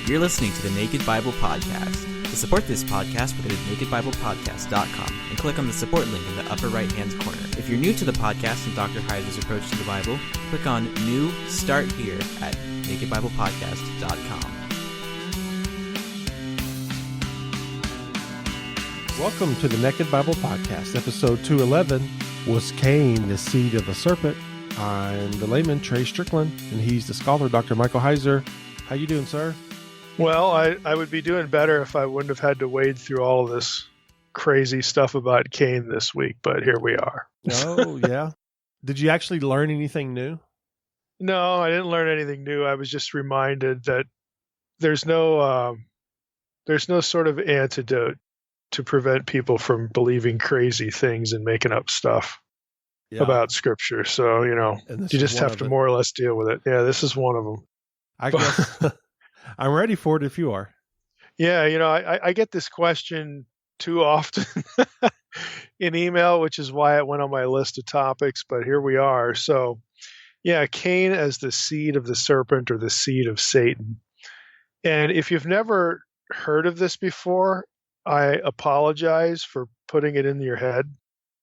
You're listening to the Naked Bible Podcast. To support this podcast, go to nakedbiblepodcast.com and click on the support link in the upper right-hand corner. If you're new to the podcast and Dr. Heiser's approach to the Bible, click on New Start Here at nakedbiblepodcast.com. Welcome to the Naked Bible Podcast, episode 211, Was Cain the Seed of the Serpent? I'm the layman, Trey Strickland, and he's the scholar, Dr. Michael Heiser. How you doing, sir? Well, I would be doing better if I wouldn't have had to wade through all of this crazy stuff about Cain this week, but here we are. Oh, yeah. Did you actually learn anything new? No, I didn't learn anything new. I was just reminded that there's no sort of antidote to prevent people from believing crazy things and making up stuff about Scripture. So, you just have to more or less deal with it. Yeah, this is one of them. I guess I'm ready for it if you are. Yeah, I get this question too often in email, which is why it went on my list of topics, but here we are. So, yeah, Cain as the seed of the serpent or the seed of Satan. And if you've never heard of this before, I apologize for putting it in your head,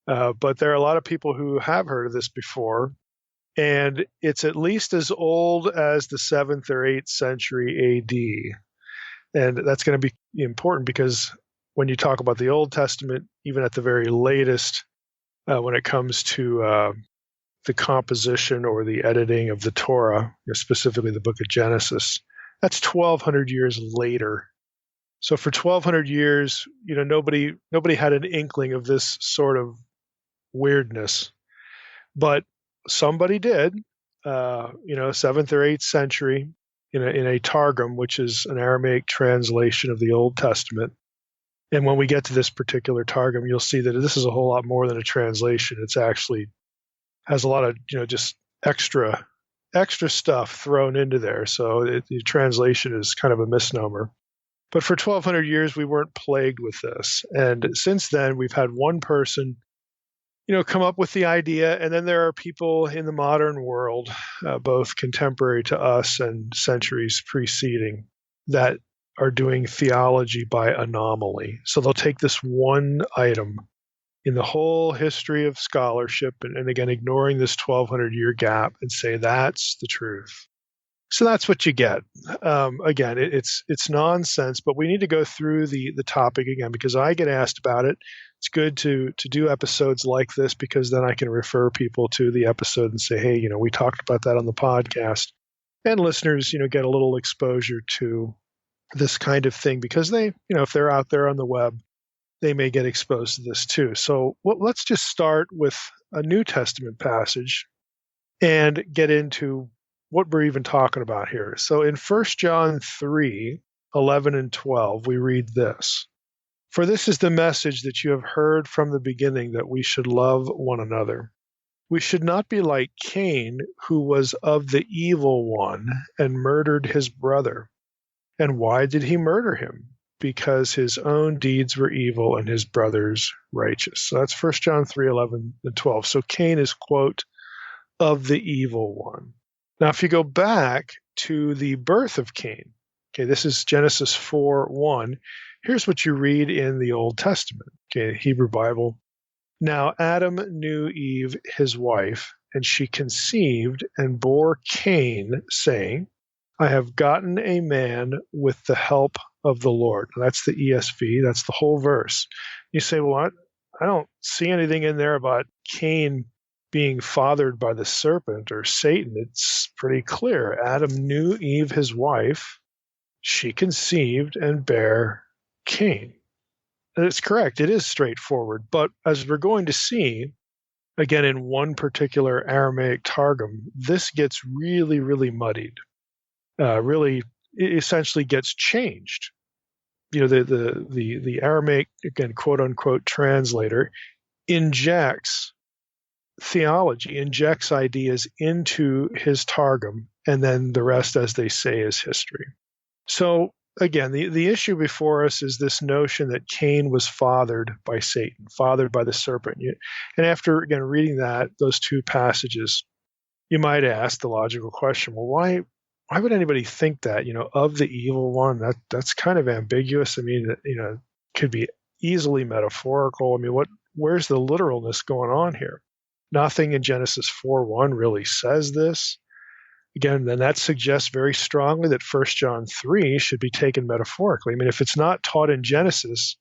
but there are a lot of people who have heard of this before. And it's at least as old as the 7th or 8th century AD. And that's going to be important because when you talk about the Old Testament, even at the very latest, when it comes to the composition or the editing of the Torah, specifically the book of Genesis, that's 1,200 years later. So for 1,200 years, nobody had an inkling of this sort of weirdness. But somebody did, 7th or 8th century in a Targum, which is an Aramaic translation of the Old Testament. And when we get to this particular Targum, you'll see that this is a whole lot more than a translation. It's actually has a lot of, just extra stuff thrown into there. So the translation is kind of a misnomer. But for 1,200 years, we weren't plagued with this. And since then, we've had one person come up with the idea, and then there are people in the modern world, both contemporary to us and centuries preceding, that are doing theology by anomaly. So they'll take this one item in the whole history of scholarship, and again, ignoring this 1,200-year gap, and say that's the truth. So that's what you get. Again, it's nonsense, but we need to go through the topic again because I get asked about it. It's good to do episodes like this because then I can refer people to the episode and say, hey, we talked about that on the podcast. And listeners, get a little exposure to this kind of thing because they, if they're out there on the web, they may get exposed to this too. So let's just start with a New Testament passage and get into what we're even talking about here. So in 1 John 3:11 and 12, we read this. For this is the message that you have heard from the beginning, that we should love one another. We should not be like Cain, who was of the evil one and murdered his brother. And why did he murder him? Because his own deeds were evil and his brother's righteous. So that's 1 John 3:11 and 12. So Cain is, quote, of the evil one. Now, if you go back to the birth of Cain, this is Genesis 4:1. Here's what you read in the Old Testament, Hebrew Bible. Now Adam knew Eve, his wife, and she conceived and bore Cain, saying, I have gotten a man with the help of the Lord. Now, that's the ESV. That's the whole verse. You say, well, I don't see anything in there about Cain being fathered by the serpent or Satan. It's pretty clear. Adam knew Eve, his wife. She conceived and bare Cain. And it's correct. It is straightforward. But as we're going to see, again, in one particular Aramaic Targum, this gets really, really muddied. It essentially gets changed. The Aramaic, again, quote unquote, translator injects theology, injects ideas into his Targum, and then the rest, as they say, is history. So again, the issue before us is this notion that Cain was fathered by Satan, fathered by the serpent. And after, again, reading those two passages, you might ask the logical question, well, why would anybody think that, of the evil one? That's kind of ambiguous. I mean, it could be easily metaphorical. I mean, where's the literalness going on here? Nothing in Genesis 4:1 really says this. Again, then that suggests very strongly that 1 John 3 should be taken metaphorically. I mean, if it's not taught in Genesis,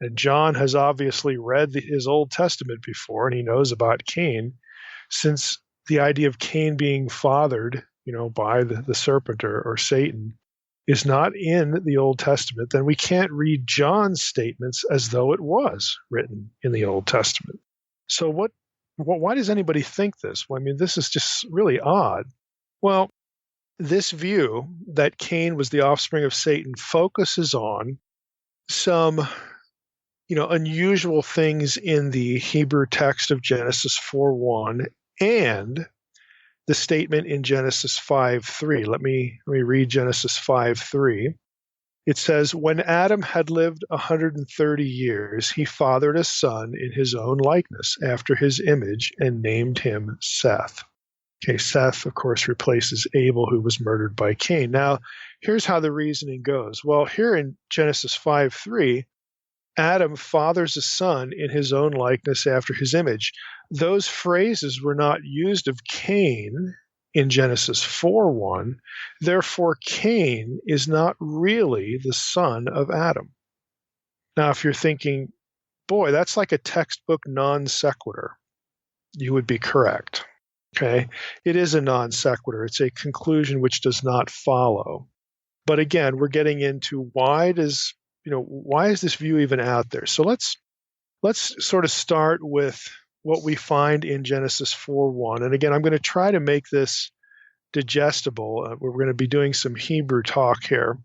and John has obviously read his Old Testament before, and he knows about Cain, since the idea of Cain being fathered, by the serpent or Satan is not in the Old Testament, then we can't read John's statements as though it was written in the Old Testament. So why does anybody think this? Well, I mean, this is just really odd. Well, this view that Cain was the offspring of Satan focuses on some unusual things in the Hebrew text of Genesis 4:1 and the statement in Genesis 5:3. Let me read Genesis 5:3. It says, "When Adam had lived 130 years, he fathered a son in his own likeness, after his image, and named him Seth." Okay, Seth, of course, replaces Abel, who was murdered by Cain. Now, here's how the reasoning goes. Well, here in Genesis 5:3, Adam fathers a son in his own likeness after his image. Those phrases were not used of Cain in Genesis 4:1. Therefore, Cain is not really the son of Adam. Now, if you're thinking, boy, that's like a textbook non sequitur, you would be correct. Okay? It is a non sequitur. It's a conclusion which does not follow. But again, we're getting into why is this view even out there? So let's sort of start with what we find in Genesis 4:1. And again, I'm going to try to make this digestible. We're going to be doing some Hebrew talk here.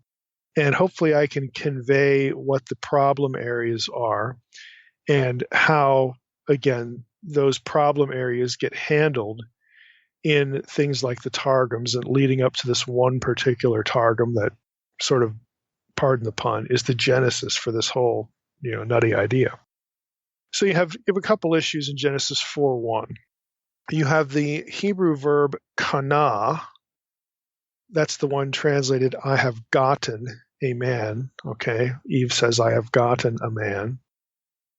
And hopefully I can convey what the problem areas are and how, again, those problem areas get handled in things like the Targums, and leading up to this one particular Targum that sort of, pardon the pun, is the genesis for this whole, nutty idea. So you have a couple issues in Genesis 4:1. You have the Hebrew verb kana. That's the one translated, "I have gotten a man." Okay, Eve says, "I have gotten a man."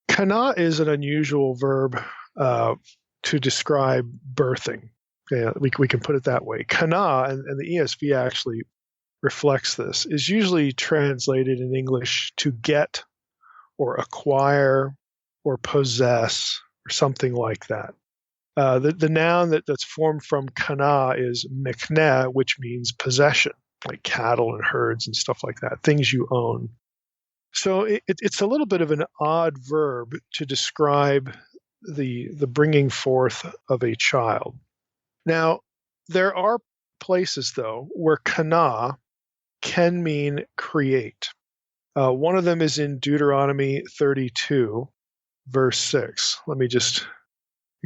Kana is an unusual verb to describe birthing. Okay, we can put it that way. Kana, and the ESV actually reflects this, is usually translated in English to get or acquire or possess or something like that. The noun that's formed from kana is mikneh, which means possession, like cattle and herds and stuff like that, things you own. So it's a little bit of an odd verb to describe the bringing forth of a child. Now, there are places, though, where kana can mean create. One of them is in Deuteronomy 32, verse 6. Let me just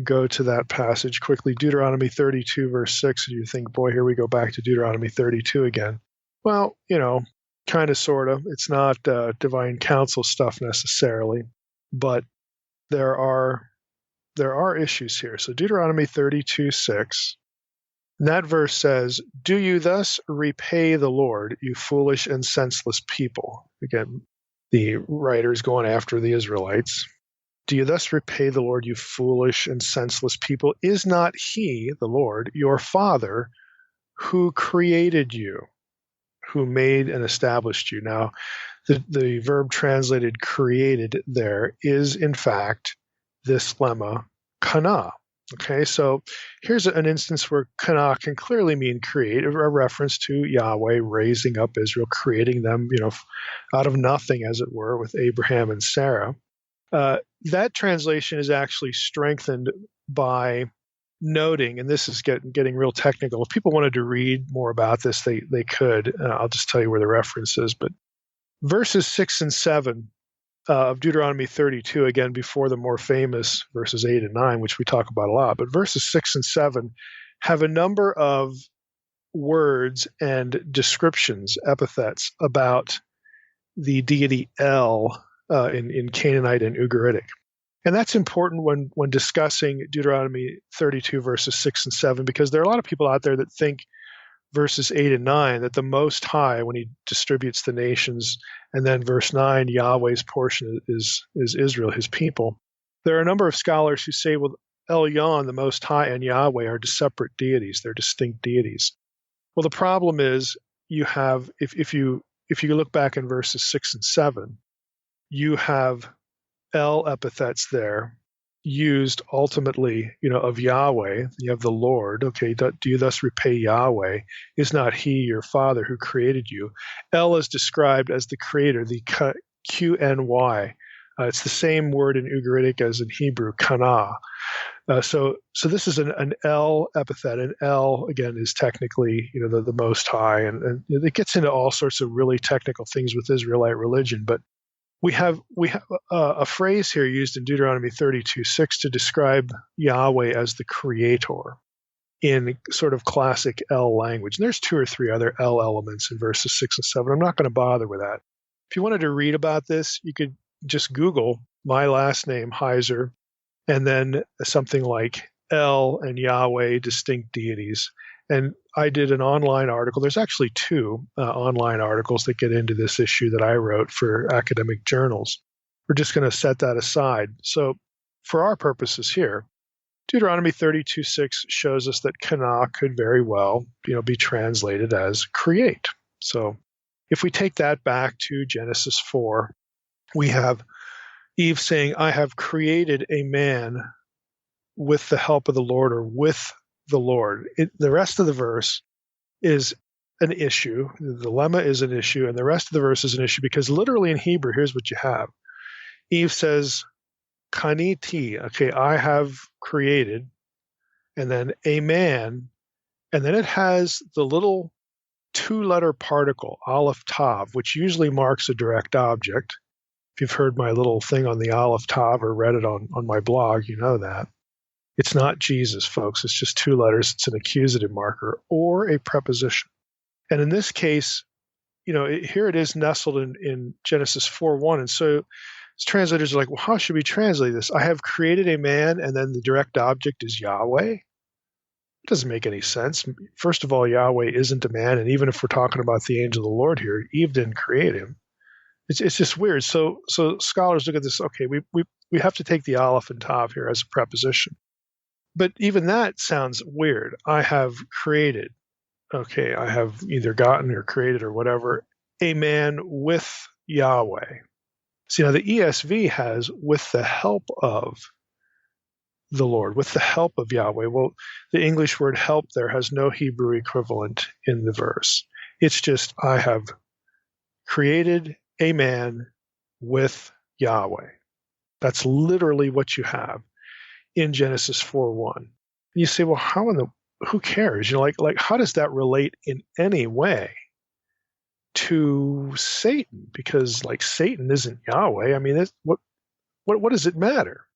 go to that passage quickly. Deuteronomy 32, verse 6, and you think, boy, here we go back to Deuteronomy 32 again. Well, kind of, sort of. It's not divine counsel stuff necessarily, but there are issues here. So Deuteronomy 32:6, that verse says, "Do you thus repay the Lord, you foolish and senseless people?" Again, the writer is going after the Israelites. "Do you thus repay the Lord, you foolish and senseless people? Is not he, the Lord, your Father, who created you, who made and established you?" Now, the verb translated created there is, in fact, this lemma, kana. Okay, so here's an instance where kana can clearly mean create, a reference to Yahweh raising up Israel, creating them, out of nothing, as it were, with Abraham and Sarah. That translation is actually strengthened by noting, and this is getting real technical. If people wanted to read more about this, they could. I'll just tell you where the reference is. But verses 6 and 7 of Deuteronomy 32, again, before the more famous verses 8 and 9, which we talk about a lot, but verses 6 and 7 have a number of words and descriptions, epithets, about the deity El in Canaanite and Ugaritic. And that's important when discussing Deuteronomy 32, verses 6 and 7, because there are a lot of people out there that think verses 8 and 9, that the Most High, when he distributes the nations, and then verse 9, Yahweh's portion is Israel, his people. There are a number of scholars who say, well, Elyon, the Most High, and Yahweh are separate deities. They're distinct deities. Well, the problem is you have, if you look back in verses 6 and 7, you have El epithets there used ultimately, of Yahweh. You have the Lord. Okay, do you thus repay Yahweh? Is not he your father who created you? El is described as the creator, the QNY. It's the same word in Ugaritic as in Hebrew, kana. So this is an El epithet, and El, again, is technically, the Most High, and it gets into all sorts of really technical things with Israelite religion, but we have a phrase here used in Deuteronomy 32:6 to describe Yahweh as the creator in sort of classic El language. And there's 2 or 3 other El elements in verses 6 and 7. I'm not going to bother with that. If you wanted to read about this, you could just Google my last name, Heiser, and then something like El and Yahweh, distinct deities. And I did an online article. There's actually 2 online articles that get into this issue that I wrote for academic journals. We're just going to set that aside. So for our purposes here, Deuteronomy 32:6 shows us that kana could very well, be translated as create. So if we take that back to Genesis 4, we have Eve saying, I have created a man with the help of the Lord, or with the Lord. The rest of the verse is an issue. The dilemma is an issue, and the rest of the verse is an issue because literally in Hebrew, here's what you have. Eve says, kaniti, okay, I have created, and then a man, and then it has the little 2-letter particle, aleph tav, which usually marks a direct object. If you've heard my little thing on the aleph tav or read it on my blog, you know that. It's not Jesus, folks. It's just 2 letters. It's an accusative marker or a preposition. And in this case, here it is nestled in Genesis 4:1. And so translators are like, well, how should we translate this? I have created a man, and then the direct object is Yahweh. It doesn't make any sense. First of all, Yahweh isn't a man. And even if we're talking about the angel of the Lord here, Eve didn't create him. It's just weird. So scholars look at this. Okay, we have to take the aleph and tav here as a preposition. But even that sounds weird. I have created, okay, I have either gotten or created or whatever, a man with Yahweh. See, now the ESV has with the help of the Lord, with the help of Yahweh. Well, the English word help there has no Hebrew equivalent in the verse. It's just, I have created a man with Yahweh. That's literally what you have in Genesis 4:1. You say, well, who cares? Like how does that relate in any way to Satan? Because Satan isn't Yahweh. I mean, what does it matter?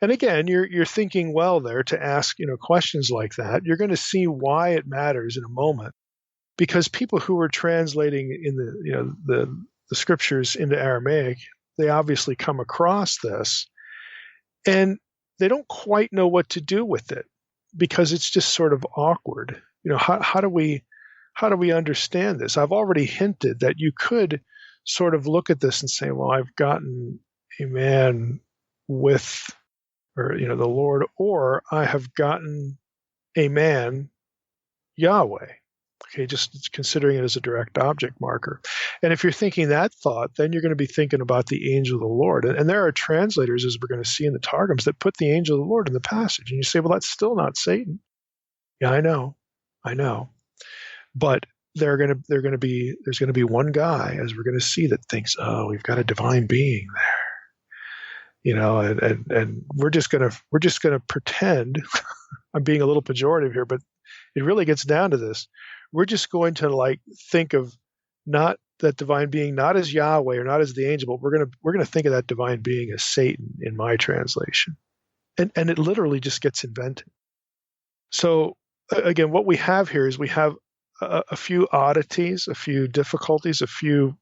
And again, you're thinking well there to ask, questions like that. You're going to see why it matters in a moment, because people who were translating in the scriptures into Aramaic, they obviously come across this, and they don't quite know what to do with it because it's just sort of awkward. How do we understand this? I've already hinted that you could sort of look at this and say, well, I've gotten a man with, or the Lord, or I have gotten a man, Yahweh. Okay, just considering it as a direct object marker. And if you're thinking that thought, then you're going to be thinking about the angel of the Lord. And there are translators, as we're going to see in the Targums, that put the angel of the Lord in the passage. And you say, well, that's still not Satan. Yeah, I know. But there's going to be one guy, as we're going to see, that thinks, oh, we've got a divine being there. And we're just going to pretend. I'm being a little pejorative here, but it really gets down to this. We're just going to think of not that divine being not as Yahweh or not as the angel, but we're gonna think of that divine being as Satan in my translation, and it literally just gets invented. So again, what we have here is we have a few oddities, a few difficulties, a few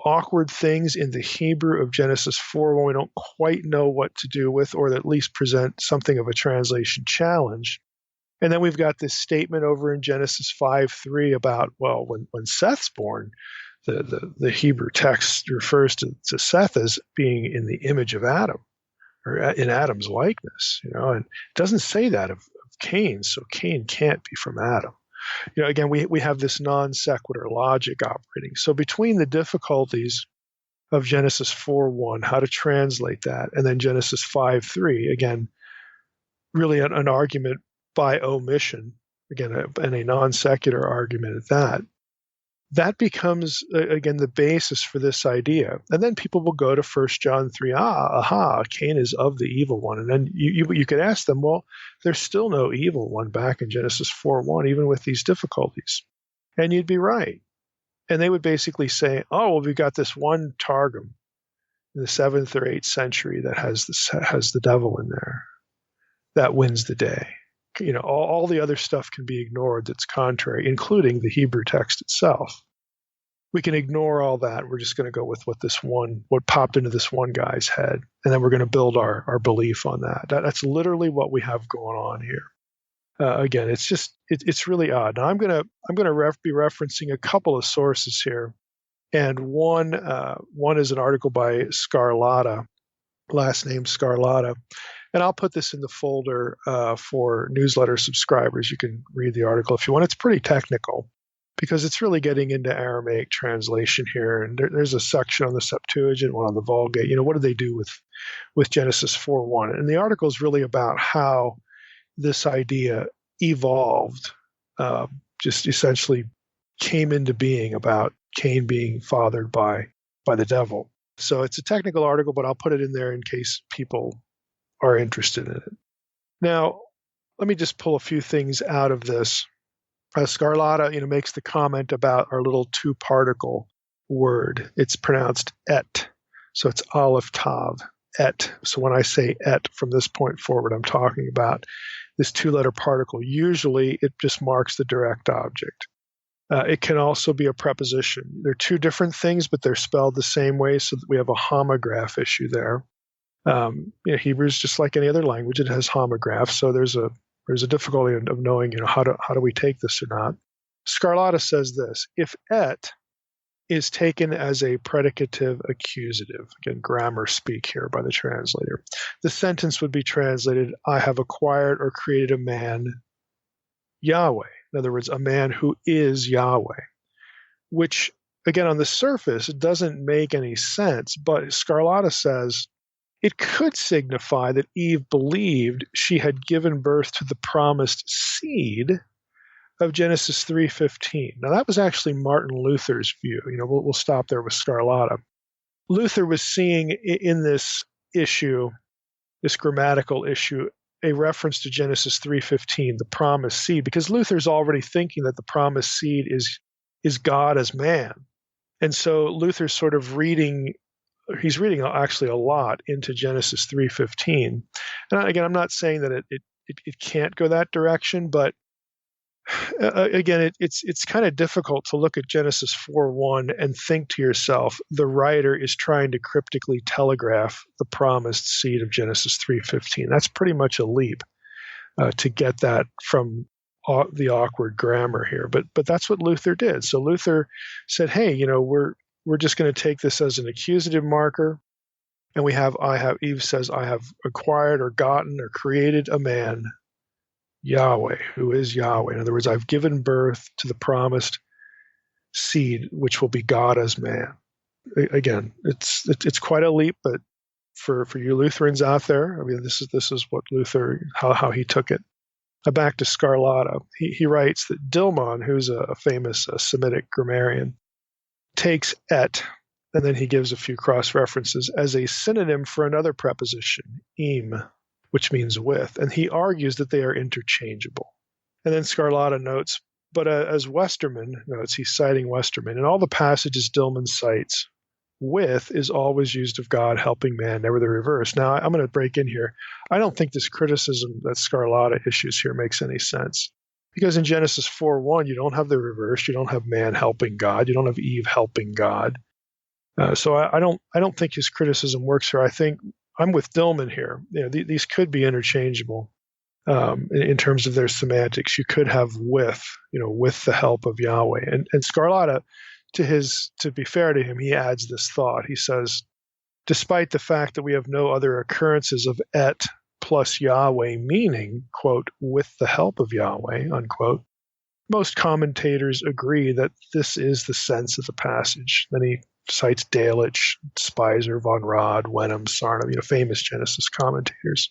awkward things in the Hebrew of Genesis 4 when we don't quite know what to do with, or at least present something of a translation challenge. And then we've got this statement over in Genesis 5:3 about, well, when Seth's born, the Hebrew text refers to Seth as being in the image of Adam, or in Adam's likeness, and it doesn't say that of Cain, so Cain can't be from Adam. Again, we have this non sequitur logic operating. So between the difficulties of Genesis 4:1, how to translate that, and then Genesis 5:3, again, really an argument by omission, again, and a non sequitur argument at that becomes, again, the basis for this idea. And then people will go to 1 John 3, Cain is of the evil one. And then you could ask them, well, there's still no evil one back in Genesis 4:1, even with these difficulties. And you'd be right. And they would basically say, oh, well, we've got this one Targum in the 7th or 8th century that has the devil in there. That wins the day. All the other stuff can be ignored that's contrary, including the Hebrew text itself. We can ignore all that. We're just going to go with what popped into this one guy's head, and then we're going to build our belief on that. That's literally what we have going on here. Again, it's really odd. Now I'm going to be referencing a couple of sources here, and one is an article by Scarlatta, last name Scarlatta. And I'll put this in the folder for newsletter subscribers. You can read the article if you want. It's pretty technical because it's really getting into Aramaic translation here. And there's a section on the Septuagint, one on the Vulgate. What do they do with Genesis 4:1? And the article is really about how this idea evolved, just essentially came into being about Cain being fathered by the devil. So it's a technical article, but I'll put it in there in case people are interested in it. Now, let me just pull a few things out of this. Scarlatta, makes the comment about our little two-particle word. It's pronounced et, so it's aleph tav, et. So when I say et from this point forward, I'm talking about this two-letter particle. Usually, it just marks the direct object. It can also be a preposition. They're two different things, but they're spelled the same way, so that we have a homograph issue there. Hebrew is just like any other language; it has homographs. So there's a difficulty of knowing, how do we take this or not. Scarlatta says this: if et is taken as a predicative accusative, again, grammar speak here by the translator, the sentence would be translated, "I have acquired or created a man, Yahweh." In other words, a man who is Yahweh, which, again, on the surface, it doesn't make any sense. But Scarlatta says it could signify that Eve believed she had given birth to the promised seed of Genesis 3:15. Now, that was actually Martin Luther's view. We'll stop there with Scarlatta. Luther was seeing in this issue, this grammatical issue, a reference to Genesis 3:15, the promised seed, because Luther's already thinking that the promised seed is God as man. And so Luther's sort of he's reading actually a lot into Genesis 3:15. And again, I'm not saying that it can't go that direction, but again, it's kind of difficult to look at Genesis 4:1 and think to yourself, the writer is trying to cryptically telegraph the promised seed of Genesis 3:15. That's pretty much a leap to get that from the awkward grammar here. But that's what Luther did. So Luther said, hey, we're just going to take this as an accusative marker. And Eve says, I have acquired or gotten or created a man, Yahweh, who is Yahweh. In other words, I've given birth to the promised seed, which will be God as man. Again, it's quite a leap, but for you Lutherans out there, I mean, this is what Luther, how he took it. Back to Scarlatta, he writes that Dilman, who's a famous Semitic grammarian, takes et, and then he gives a few cross references as a synonym for another preposition, im, which means with, and he argues that they are interchangeable. And then Scarlatta notes, but as Westermann notes, he's citing Westermann, in all the passages Dilman cites, with is always used of God helping man, never the reverse. Now, I'm going to break in here. I don't think this criticism that Scarlatta issues here makes any sense. Because in Genesis 4:1, you don't have the reverse. You don't have man helping God. You don't have Eve helping God. So I don't think his criticism works here. I think I'm with Dilman here. These could be interchangeable. in terms of their semantics. You could have with the help of Yahweh. And Scarlata, to be fair to him, he adds this thought. He says, despite the fact that we have no other occurrences of et plus Yahweh meaning, quote, with the help of Yahweh, unquote, most commentators agree that this is the sense of the passage. Then he cites Delitzsch, Spicer, von Rad, Wenham, Sarnum, famous Genesis commentators.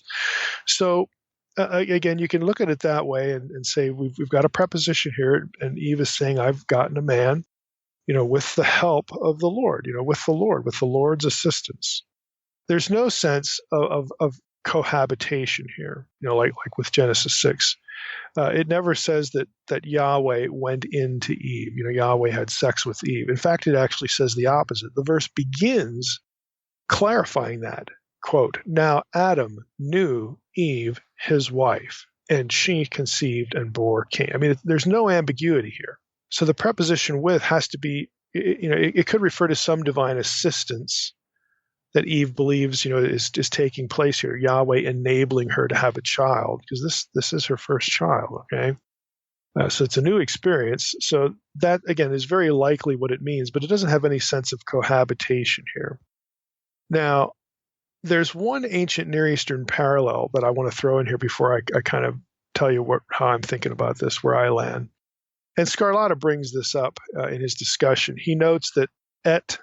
So again, you can look at it that way and say we've got a preposition here, and Eve is saying, I've gotten a man, with the help of the Lord, with the Lord's assistance. There's no sense of cohabitation here, like with Genesis 6. It never says that Yahweh went into Eve. Yahweh had sex with Eve. In fact, it actually says the opposite. The verse begins clarifying that. Quote, now Adam knew Eve, his wife, and she conceived and bore Cain. I mean, there's no ambiguity here. So the preposition with has to be, it could refer to some divine assistance that Eve believes, is taking place here. Yahweh enabling her to have a child, because this is her first child, okay? So it's a new experience. So that, again, is very likely what it means, but it doesn't have any sense of cohabitation here. Now, there's one ancient Near Eastern parallel that I want to throw in here before I kind of tell you how I'm thinking about this, where I land. And Scarlata brings this up in his discussion. He notes that et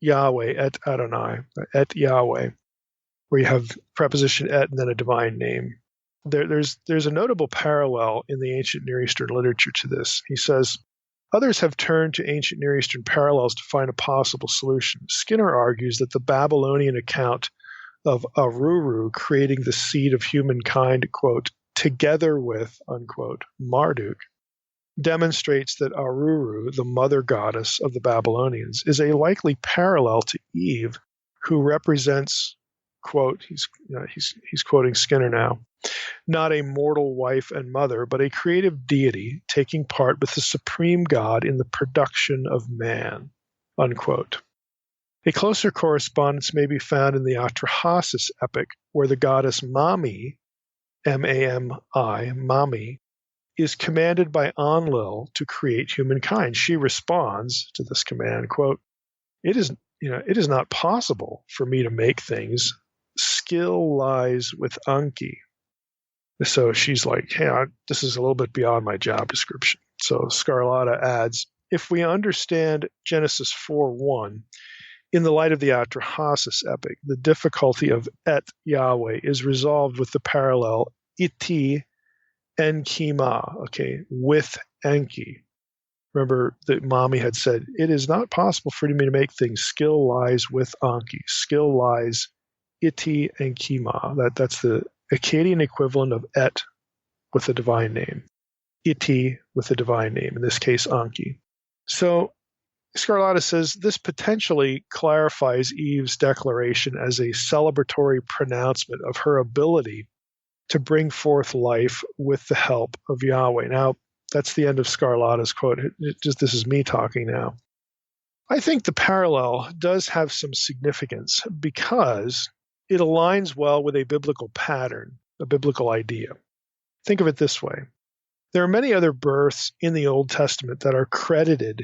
Yahweh, et Adonai, et Yahweh, where you have preposition et and then a divine name. There's a notable parallel in the ancient Near Eastern literature to this. He says, others have turned to ancient Near Eastern parallels to find a possible solution. Skinner argues that the Babylonian account of Aruru creating the seed of humankind, quote, together with, unquote, Marduk, demonstrates that Aruru, the mother goddess of the Babylonians, is a likely parallel to Eve, who represents, quote, he's quoting Skinner now, not a mortal wife and mother, but a creative deity taking part with the supreme God in the production of man, unquote. A closer correspondence may be found in the Atrahasis epic, where the goddess Mami, M-A-M-I, Mami, is commanded by Enlil to create humankind. She responds to this command, quote, it is not possible for me to make things. Skill lies with Anki. So she's like, hey, this is a little bit beyond my job description. So Scarlata adds, if we understand Genesis 4:1, in the light of the Atrahasis epic, the difficulty of et Yahweh is resolved with the parallel iti enkima, okay, with Enki. Remember that Mami had said, it is not possible for me to make things. Skill lies with Anki. Skill lies iti enkima. That's the Akkadian equivalent of et with a divine name. Iti with a divine name, in this case Anki. So Scarlata says this potentially clarifies Eve's declaration as a celebratory pronouncement of her ability to bring forth life with the help of Yahweh. Now, that's the end of Scarlata's quote. This is me talking now. I think the parallel does have some significance because it aligns well with a biblical pattern, a biblical idea. Think of it this way. There are many other births in the Old Testament that are credited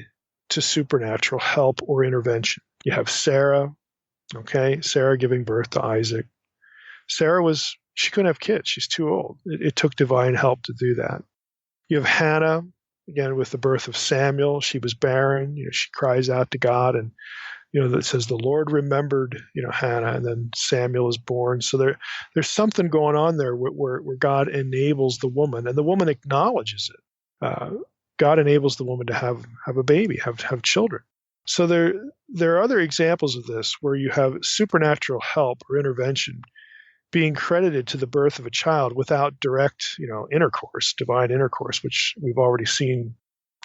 to supernatural help or intervention. You have Sarah, okay, Sarah giving birth to Isaac. She couldn't have kids. She's too old. It took divine help to do that. You have Hannah, again, with the birth of Samuel. She was barren. She cries out to God, and that says the Lord remembered, Hannah, and then Samuel is born. So there's something going on there where God enables the woman, and the woman acknowledges it. God enables the woman to have a baby, have children. So there are other examples of this where you have supernatural help or intervention being credited to the birth of a child without direct, intercourse, divine intercourse, which we've already seen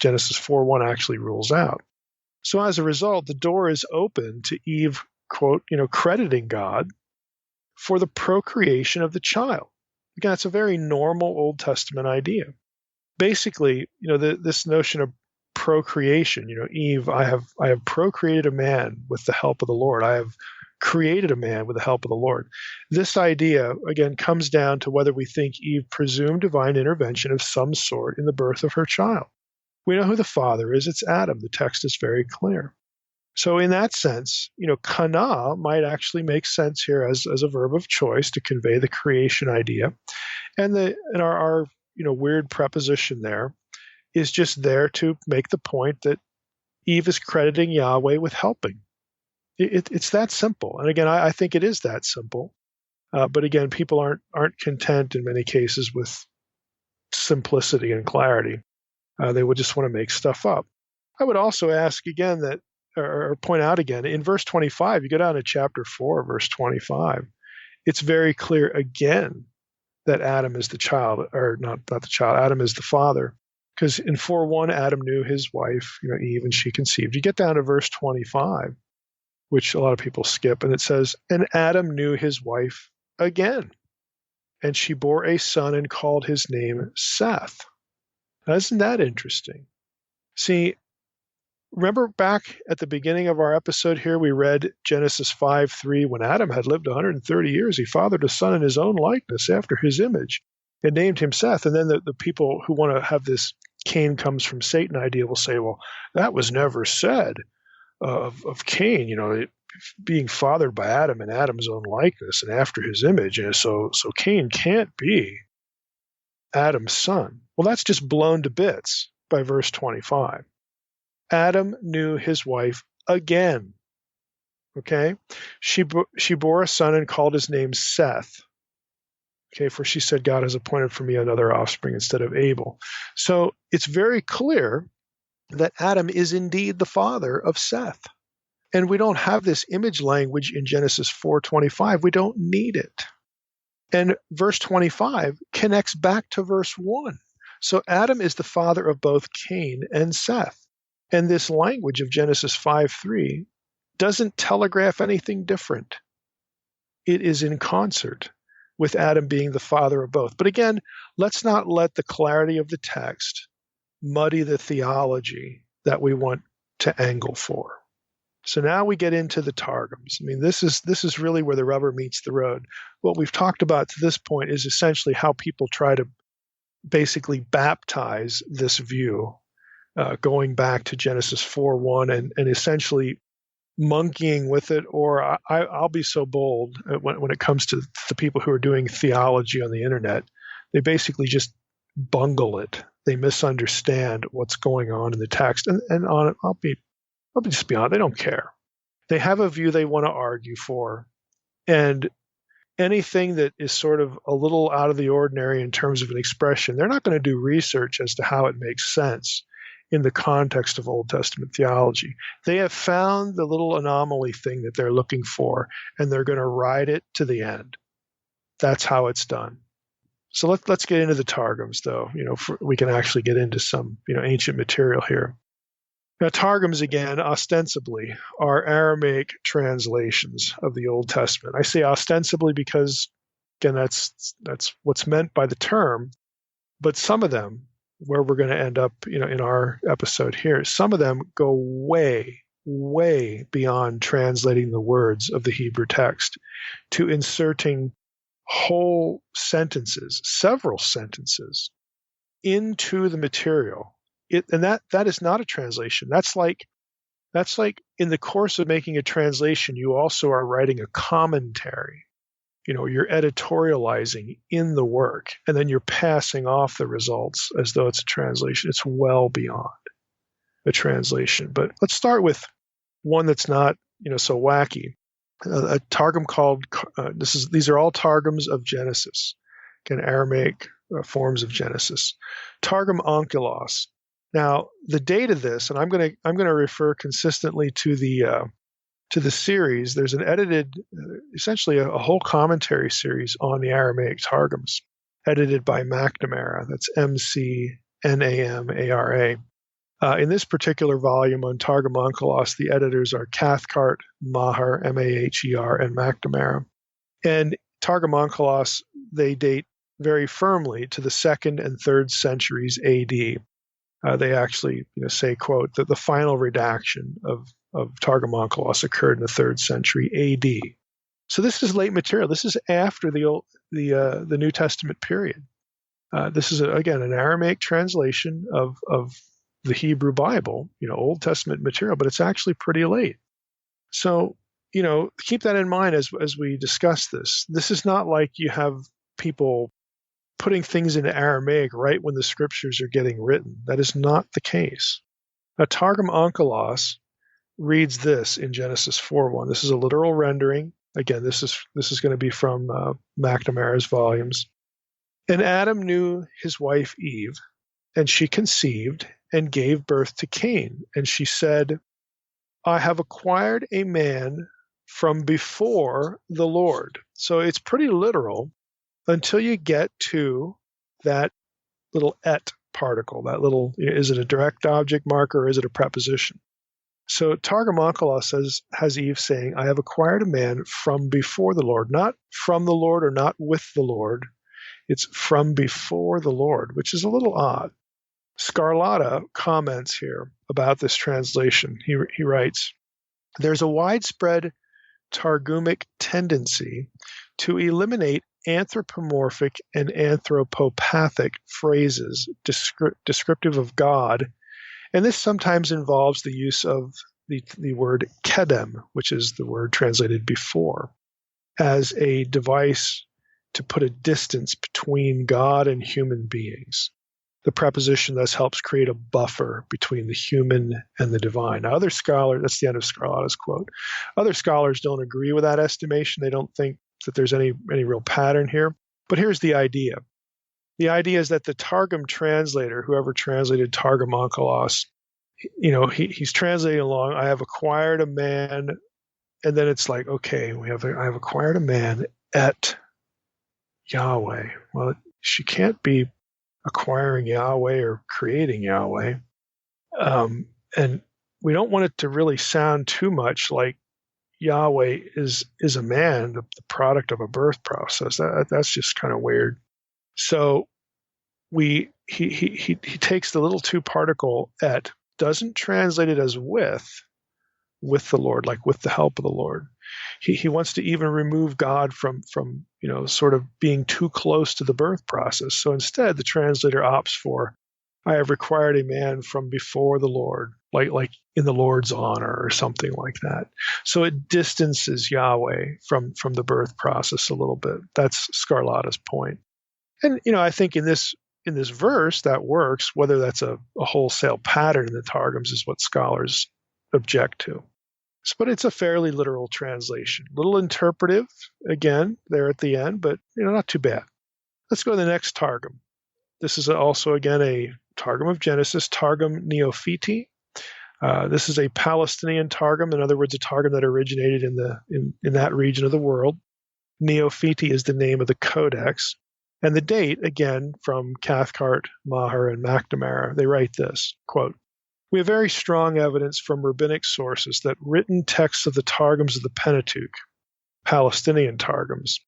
Genesis 4:1 actually rules out. So as a result, the door is open to Eve, quote, crediting God for the procreation of the child. Again, it's a very normal Old Testament idea. Basically, this notion of procreation, Eve, I have procreated a man with the help of the Lord. I have created a man with the help of the Lord. This idea, again, comes down to whether we think Eve presumed divine intervention of some sort in the birth of her child. We know who the father is. It's Adam. The text is very clear. So in that sense, kana might actually make sense here as a verb of choice to convey the creation idea. And our weird preposition there is just there to make the point that Eve is crediting Yahweh with helping. It's that simple. And again, I think it is that simple. But again, people aren't content in many cases with simplicity and clarity. They would just want to make stuff up. I would also ask again or point out again, in verse 25, you go down to chapter 4, verse 25, it's very clear again that Adam is the child, or not the child, Adam is the father. Because in 4:1, Adam knew his wife, Eve, and she conceived. You get down to verse 25, which a lot of people skip, and it says, and Adam knew his wife again, and she bore a son and called his name Seth. Now, isn't that interesting? See, remember back at the beginning of our episode here, we read Genesis 5:3, when Adam had lived 130 years, he fathered a son in his own likeness after his image and named him Seth. And then the people who want to have this Cain comes from Satan idea will say, well, that was never said of Cain, being fathered by Adam in Adam's own likeness and after his image. And so Cain can't be Adam's son. Well, that's just blown to bits by verse 25. Adam knew his wife again. Okay? She bore a son and called his name Seth. Okay, for she said, God has appointed for me another offspring instead of Abel. So it's very clear that Adam is indeed the father of Seth. And we don't have this image language in Genesis 4:25. We don't need it. And verse 25 connects back to verse 1. So Adam is the father of both Cain and Seth. And this language of Genesis 5:3 doesn't telegraph anything different. It is in concert with Adam being the father of both. But again, let's not let the clarity of the text muddy the theology that we want to angle for. So now we get into the Targums. I mean, this is really where the rubber meets the road. What we've talked about to this point is essentially how people try to basically baptize this view, going back to Genesis 4:1 and essentially monkeying with it, or I'll be so bold when it comes to the people who are doing theology on the internet, they basically just bungle it. They misunderstand what's going on in the text, and on it, I'll just be honest, they don't care. They have a view they want to argue for, and anything that is sort of a little out of the ordinary in terms of an expression, they're not going to do research as to how it makes sense in the context of Old Testament theology. They have found the little anomaly thing that they're looking for, and they're going to ride it to the end. That's how it's done. So let's get into the Targums, though. We can actually get into some ancient material here. Now, Targums, again, ostensibly, are Aramaic translations of the Old Testament. I say ostensibly because, again, that's what's meant by the term. But some of them, where we're going to end up, in our episode here, some of them go way, way beyond translating the words of the Hebrew text to inserting whole sentences, several sentences, into the material. And that is not a translation. That's like in the course of making a translation, you also are writing a commentary. You're editorializing in the work, and then you're passing off the results as though it's a translation. It's well beyond a translation. But let's start with one that's not, so wacky. A Targum called, these are all Targums of Genesis, again, Aramaic forms of Genesis. Targum Onkelos. Now, the date of this, and I'm going to refer consistently to the series. There's an edited, essentially a whole commentary series on the Aramaic Targums, edited by McNamara. That's McNamara. In this particular volume on Targum Onkelos, the editors are Cathcart, Maher, Maher, and McNamara. And Targum Onkelos, they date very firmly to the 2nd and 3rd centuries AD. They actually say, quote, that the final redaction of Targum Onkelos occurred in the 3rd century AD. So this is late material. This is after the New Testament period. This is, again, an Aramaic translation of the Hebrew Bible, Old Testament material, but it's actually pretty late. So, keep that in mind as we discuss this. This is not like you have people putting things into Aramaic right when the scriptures are getting written. That is not the case. Now, Targum Onkelos reads this in Genesis 4:1. This is a literal rendering. Again, this is going to be from McNamara's volumes. And Adam knew his wife Eve, and she conceived and gave birth to Cain. And she said, I have acquired a man from before the Lord. So it's pretty literal until you get to that little et particle, that little, is it a direct object marker or is it a preposition? So Targum Onkelos has Eve saying, I have acquired a man from before the Lord, not from the Lord or not with the Lord. It's from before the Lord, which is a little odd. Scarlatta comments here about this translation. He writes, there's a widespread Targumic tendency to eliminate anthropomorphic and anthropopathic phrases descriptive of God, and this sometimes involves the use of the word kedem, which is the word translated before, as a device to put a distance between God and human beings. The preposition thus helps create a buffer between the human and the divine. Now, other scholars, that's the end of Scarlatta's quote. Other scholars don't agree with that estimation. They don't think that there's any real pattern here. But here's the idea. The idea is that the Targum translator, whoever translated Targum Onkelos, he's translating along, I have acquired a man, and then it's like, okay, I have acquired a man et Yahweh. Well, she can't be acquiring Yahweh or creating Yahweh. And we don't want it to really sound too much like Yahweh is a man, the product of a birth process. That's just kind of weird. So he takes the little two particle et, doesn't translate it as with the Lord, like with the help of the Lord. He wants to even remove God from sort of being too close to the birth process. So instead, the translator opts for, I have required a man from before the Lord, like in the Lord's honor or something like that. So it distances Yahweh from the birth process a little bit. That's Scarlatta's point. And I think in this verse that works. Whether that's a wholesale pattern in the Targums is what scholars object to. But it's a fairly literal translation. A little interpretive, again, there at the end, but not too bad. Let's go to the next Targum. This is also, again, a Targum of Genesis, Targum Neophiti. This is a Palestinian Targum, in other words, a Targum that originated in that region of the world. Neophiti is the name of the codex. And the date, again, from Cathcart, Maher, and McNamara, they write this, quote, we have very strong evidence from rabbinic sources that written texts of the Targums of the Pentateuch, Palestinian Targums,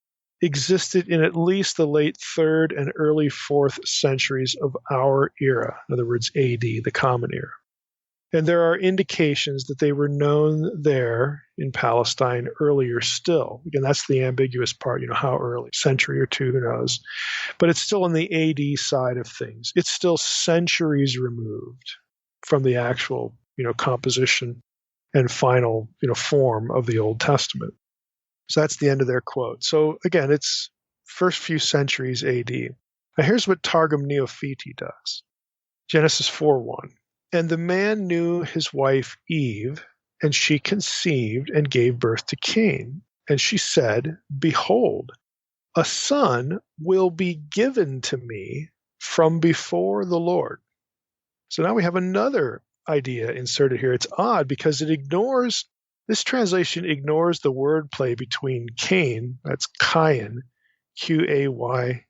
existed in at least the late 3rd and early 4th centuries of our era, in other words, AD, the Common Era. And there are indications that they were known there in Palestine earlier still. Again, that's the ambiguous part, how early, century or two, who knows. But it's still in the AD side of things. It's still centuries removed from the actual, composition and final, form of the Old Testament. So that's the end of their quote. So again, it's first few centuries AD. Now here's what Targum Neophiti does. Genesis 4:1. And the man knew his wife Eve, and she conceived and gave birth to Cain. And she said, behold, a son will be given to me from before the Lord. So now we have another idea inserted here. It's odd because this translation ignores the wordplay between Cain, that's Cain, Qayin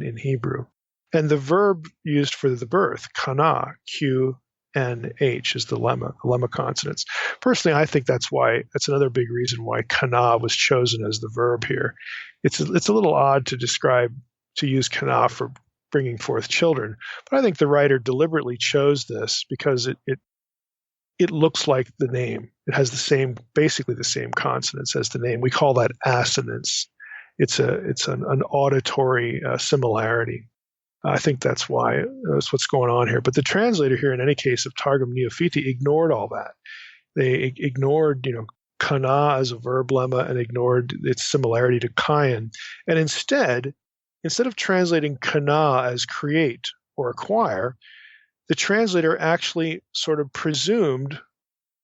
in Hebrew, and the verb used for the birth, kana, Qnh, is the lemma consonants. Personally, I think that's another big reason why kana was chosen as the verb here. It's a little odd to use kana for bringing forth children, but I think the writer deliberately chose this because it looks like the name. It has basically the same consonants as the name. We call that assonance. It's an auditory similarity. I think that's what's going on here. But the translator here, in any case, of Targum Neophiti, ignored all that. They ignored, kana as a verb lemma and ignored its similarity to Cain. And instead of translating kana as create or acquire, the translator actually sort of presumed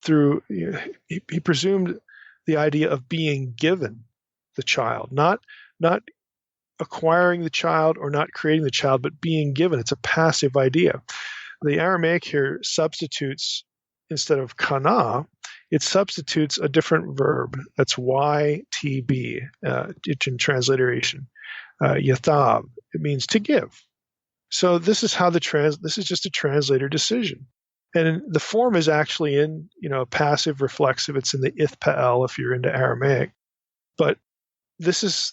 he presumed the idea of being given the child, not acquiring the child or not creating the child, but being given. It's a passive idea. The Aramaic here substitutes, instead of kana, it substitutes a different verb. That's YTB, in transliteration. Yathab. It means to give. So this is how this is just a translator decision. And the form is actually in, passive reflexive. It's in the ithpael if you're into Aramaic. But that's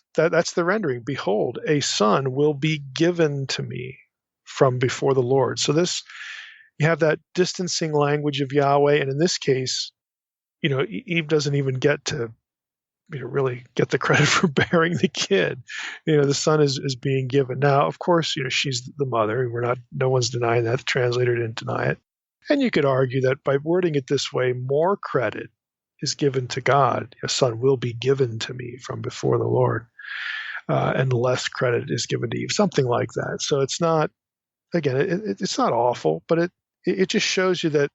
the rendering. Behold, a son will be given to me from before the Lord. So you have that distancing language of Yahweh. And in this case, Eve doesn't even get to really get the credit for bearing the kid. The son is being given. Now, of course, she's the mother. No one's denying that. The translator didn't deny it. And you could argue that by wording it this way, more credit is given to God. A son will be given to me from before the Lord. And less credit is given to Eve, something like that. So it's not, again, it's not awful, but it just shows you that,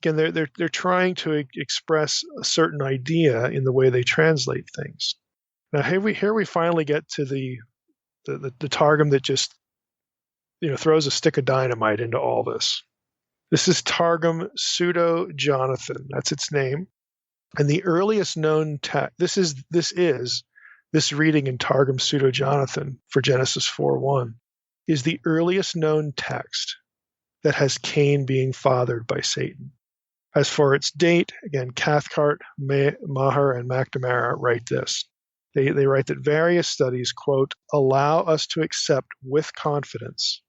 again, they're trying to express a certain idea in the way they translate things. Now here we finally get to the Targum that just throws a stick of dynamite into all this. This is Targum Pseudo-Jonathan. That's its name. And the earliest known text, this reading in Targum Pseudo-Jonathan for Genesis 4:1 is the earliest known text that has Cain being fathered by Satan. As for its date, again, Cathcart, Maher, and McNamara write this. They write that various studies, quote, allow us to accept with confidence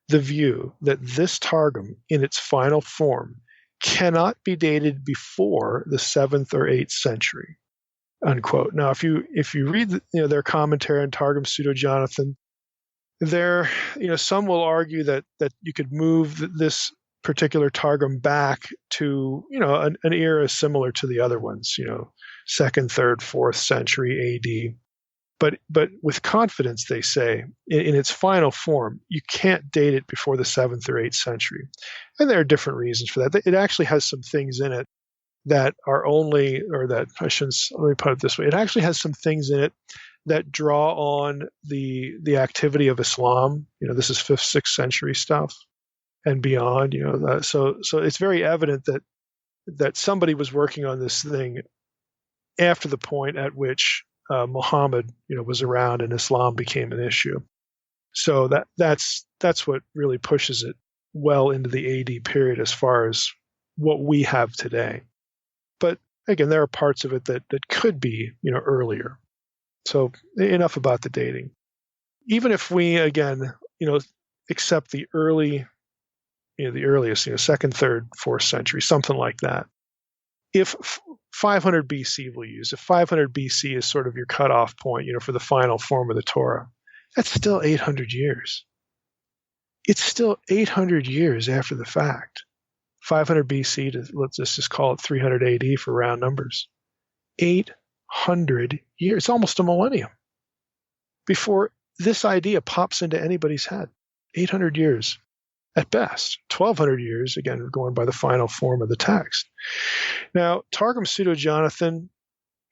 the view that this Targum in its final form cannot be dated before the 7th or 8th century, unquote. Now, if you read their commentary on Targum Pseudo-Jonathan, some will argue that you could move this particular Targum back to an era similar to the other ones, 2nd, 3rd, 4th century AD. But with confidence, they say, in its final form, you can't date it before the 7th or 8th century. And there are different reasons for that. It actually has some things in it that are let me put it this way. It actually has some things in it that draw on the activity of Islam. This is 5th, 6th century stuff and beyond. So it's very evident that somebody was working on this thing after the point at which Muhammad, was around and Islam became an issue. So that's what really pushes it well into the AD period as far as what we have today. But again, there are parts of it that could be, earlier. So enough about the dating. Even if we, again, accept the earliest, second, third, fourth century, something like that. If 500 BC we'll use, if 500 BC is sort of your cutoff point, for the final form of the Torah, that's still 800 years. It's still 800 years after the fact. 500 BC to, let's just call it 300 AD for round numbers. 800 years, it's almost a millennium before this idea pops into anybody's head. 800 years at best. 1,200 years, again, going by the final form of the text. Now, Targum Pseudo-Jonathan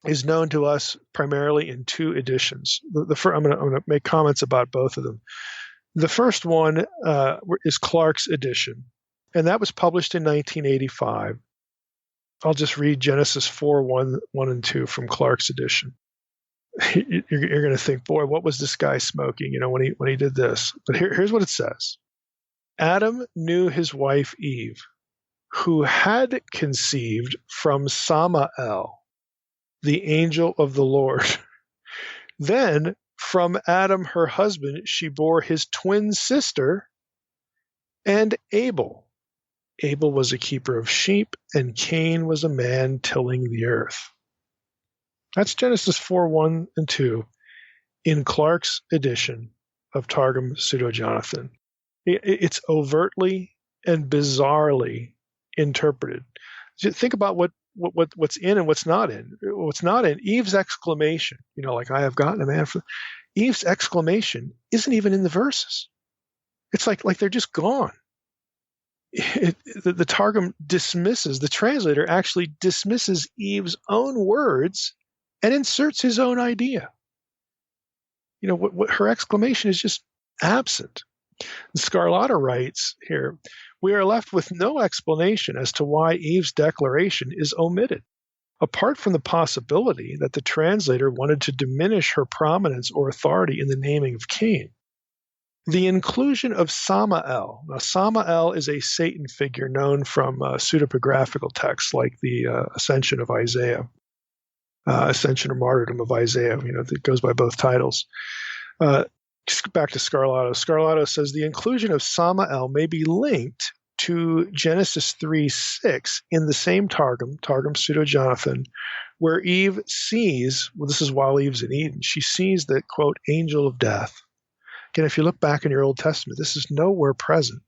is known to us primarily in two editions. I'm going to make comments about both of them. The first one is Clark's edition, and that was published in 1985. I'll just read Genesis 4:1 and 2 from Clark's edition. You're going to think, boy, what was this guy smoking, when he did this? But here's what it says. Adam knew his wife Eve, who had conceived from Samael, the angel of the Lord. Then from Adam, her husband, she bore his twin sister and Abel. Abel was a keeper of sheep, and Cain was a man tilling the earth. That's Genesis 4, 1 and 2 in Clark's edition of Targum Pseudo-Jonathan. It's overtly and bizarrely interpreted. Think about what's in and what's not in. What's not in, Eve's exclamation, like, I have gotten a man for... Eve's exclamation isn't even in the verses. It's like they're just gone. The Targum dismisses, the translator actually dismisses Eve's own words and inserts his own idea. What her exclamation is just absent. Scarlata writes here, we are left with no explanation as to why Eve's declaration is omitted, apart from the possibility that the translator wanted to diminish her prominence or authority in the naming of Cain. The inclusion of Samael. Now, Samael is a Satan figure known from pseudepigraphical texts like the Ascension of Isaiah, Ascension or Martyrdom of Isaiah, that goes by both titles. Just back to Scarlato. Scarlato says the inclusion of Samael may be linked to Genesis 3:6 in the same Targum Pseudo-Jonathan, where Eve sees, this is while Eve's in Eden, she sees the, quote, angel of death. Again, if you look back in your Old Testament, this is nowhere present.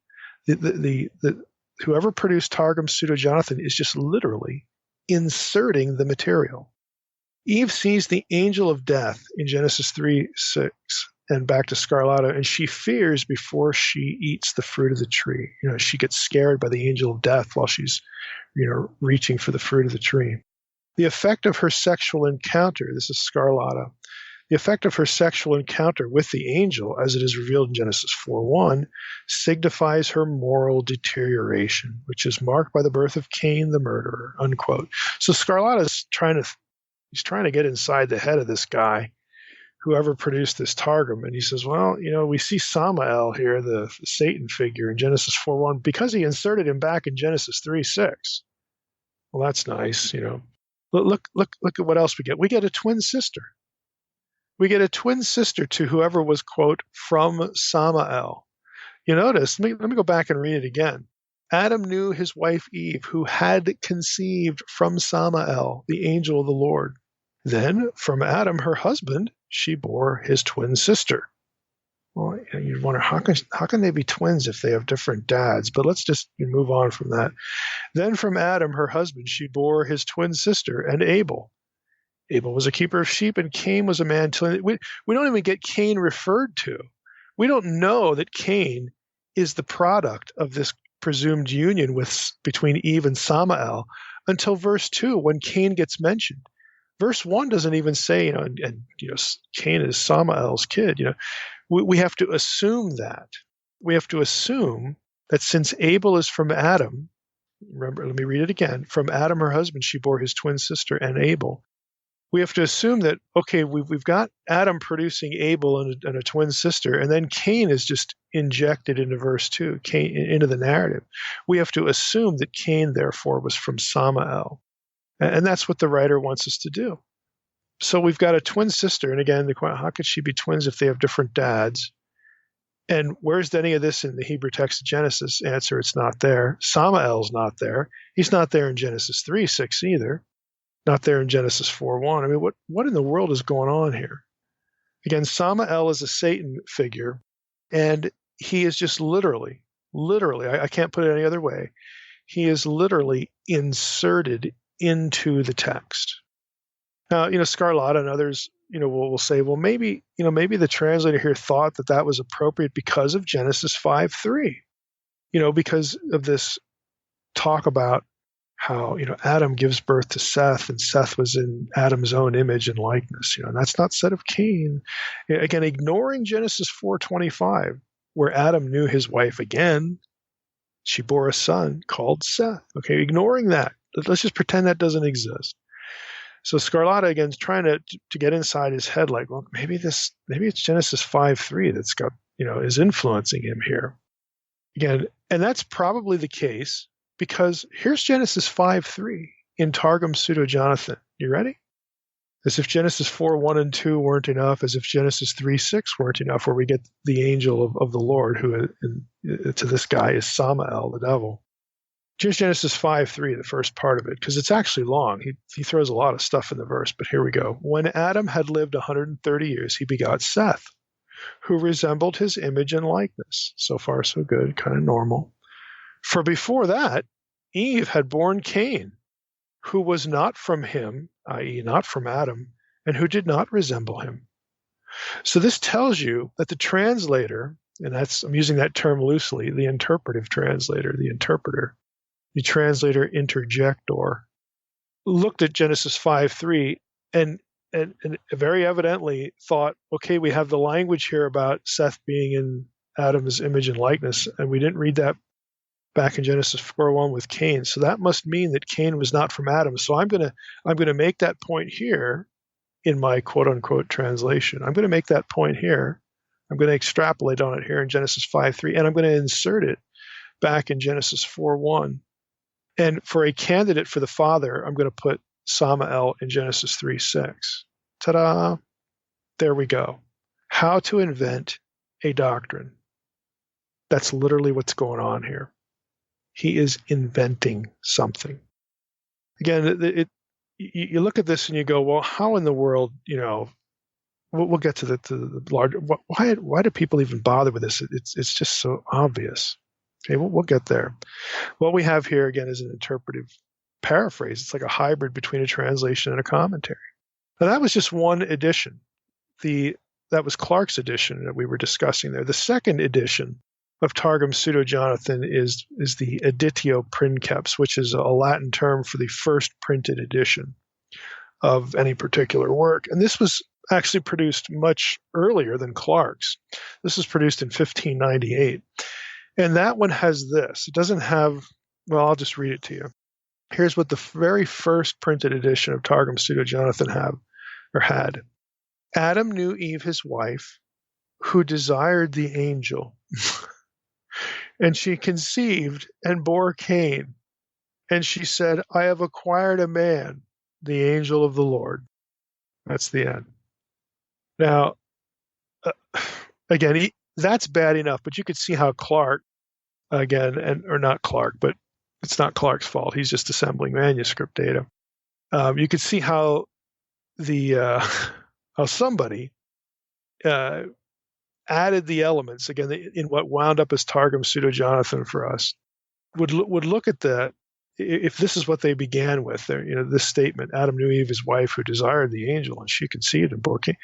Whoever produced Targum Pseudo-Jonathan is just literally inserting the material. Eve sees the angel of death in Genesis 3:6 and back to Scarlata, and she fears before she eats the fruit of the tree. She gets scared by the angel of death while she's, reaching for the fruit of the tree. The effect of her sexual encounter, this is Scarlata, the effect of her sexual encounter with the angel, as it is revealed in Genesis 4:1, signifies her moral deterioration, which is marked by the birth of Cain the murderer, unquote. So Scarlata's trying to get inside the head of this guy, whoever produced this Targum, and he says, well, we see Samael here, the Satan figure in Genesis 4:1, because he inserted him back in Genesis 3:6. Well, that's nice, Look at what else we get. We get a twin sister. We get a twin sister to whoever was, quote, from Samael. You notice, let me go back and read it again. Adam knew his wife Eve, who had conceived from Samael, the angel of the Lord. Then from Adam, her husband, she bore his twin sister. Well, you'd wonder, how can they be twins if they have different dads? But let's just move on from that. Then from Adam, her husband, she bore his twin sister, and Abel. Abel was a keeper of sheep, and Cain was a man tilling. We don't even get Cain referred to. We don't know that Cain is the product of this presumed union between Eve and Samael until verse 2, when Cain gets mentioned. Verse 1 doesn't even say, Cain is Samael's kid. We have to assume that. We have to assume that since Abel is from Adam, remember, let me read it again. From Adam, her husband, she bore his twin sister and Abel. We have to assume that, okay, we've got Adam producing Abel and a twin sister, and then Cain is just injected into verse 2, into the narrative. We have to assume that Cain, therefore, was from Samael. And that's what the writer wants us to do. So we've got a twin sister, and again, how could she be twins if they have different dads? And where's any of this in the Hebrew text of Genesis? Answer, it's not there. Samael's not there. He's not there in Genesis 3:6 either. Not there in Genesis 4:1. I mean, what in the world is going on here? Again, Samael is a Satan figure, and he is just literally, I can't put it any other way, he is literally inserted into the text. Now, Scarlata and others, will say, well, maybe the translator here thought that was appropriate because of Genesis 5:3, because of this talk about how, Adam gives birth to Seth, and Seth was in Adam's own image and likeness, and that's not said of Cain. Again, ignoring Genesis 4:25, where Adam knew his wife again, she bore a son called Seth. Okay, ignoring that. Let's just pretend that doesn't exist. So Scarlata, again, is trying to get inside his head, like, well, maybe it's Genesis 5:3 that's got, is influencing him here. Again, and that's probably the case, because here's Genesis 5:3 in Targum Pseudo-Jonathan. You ready? As if Genesis 4:1 and 2 weren't enough, as if Genesis 3:6 weren't enough, where we get the angel of the Lord, who to this guy is Samael, the devil. Here's Genesis 5:3, the first part of it, because it's actually long. He throws a lot of stuff in the verse, but here we go. When Adam had lived 130 years, he begot Seth, who resembled his image and likeness. So far, so good, kind of normal. For before that, Eve had borne Cain, who was not from him, i.e., not from Adam, and who did not resemble him. So this tells you that the translator, and I'm using that term loosely, the interpretive translator, the interpreter, the translator interjector, looked at Genesis 5:3 and very evidently thought, okay, we have the language here about Seth being in Adam's image and likeness, and we didn't read that back in Genesis 4:1 with Cain. So that must mean that Cain was not from Adam. So I'm gonna make that point here in my quote unquote translation. I'm gonna make that point here. I'm gonna extrapolate on it here in Genesis 5:3, and I'm gonna insert it back in Genesis 4:1. And for a candidate for the father, I'm going to put Samael in Genesis 3:6. Ta-da! There we go. How to invent a doctrine. That's literally what's going on here. He is inventing something. Again, you look at this and you go, well, how in the world, we'll get to the larger, why do people even bother with this? It's just so obvious. Okay, we'll get there. What we have here, again, is an interpretive paraphrase. It's like a hybrid between a translation and a commentary. Now, that was just one edition. That was Clark's edition that we were discussing there. The second edition of Targum Pseudo-Jonathan is the Editio Princeps, which is a Latin term for the first printed edition of any particular work. And this was actually produced much earlier than Clark's. This was produced in 1598. And that one has this. It doesn't have, well, I'll just read it to you. Here's what the very first printed edition of Targum Pseudo-Jonathan had. Adam knew Eve, his wife, who desired the angel. And she conceived and bore Cain. And she said, I have acquired a man, the angel of the Lord. That's the end. Now, again, that's bad enough, but you could see how Clark, again, or not Clark, but it's not Clark's fault. He's just assembling manuscript data. You could see how how somebody added the elements, again, in what wound up as Targum Pseudo-Jonathan for us, would look at that. If this is what they began with, this statement, Adam knew Eve, his wife, who desired the angel, and she conceived and bore Cain,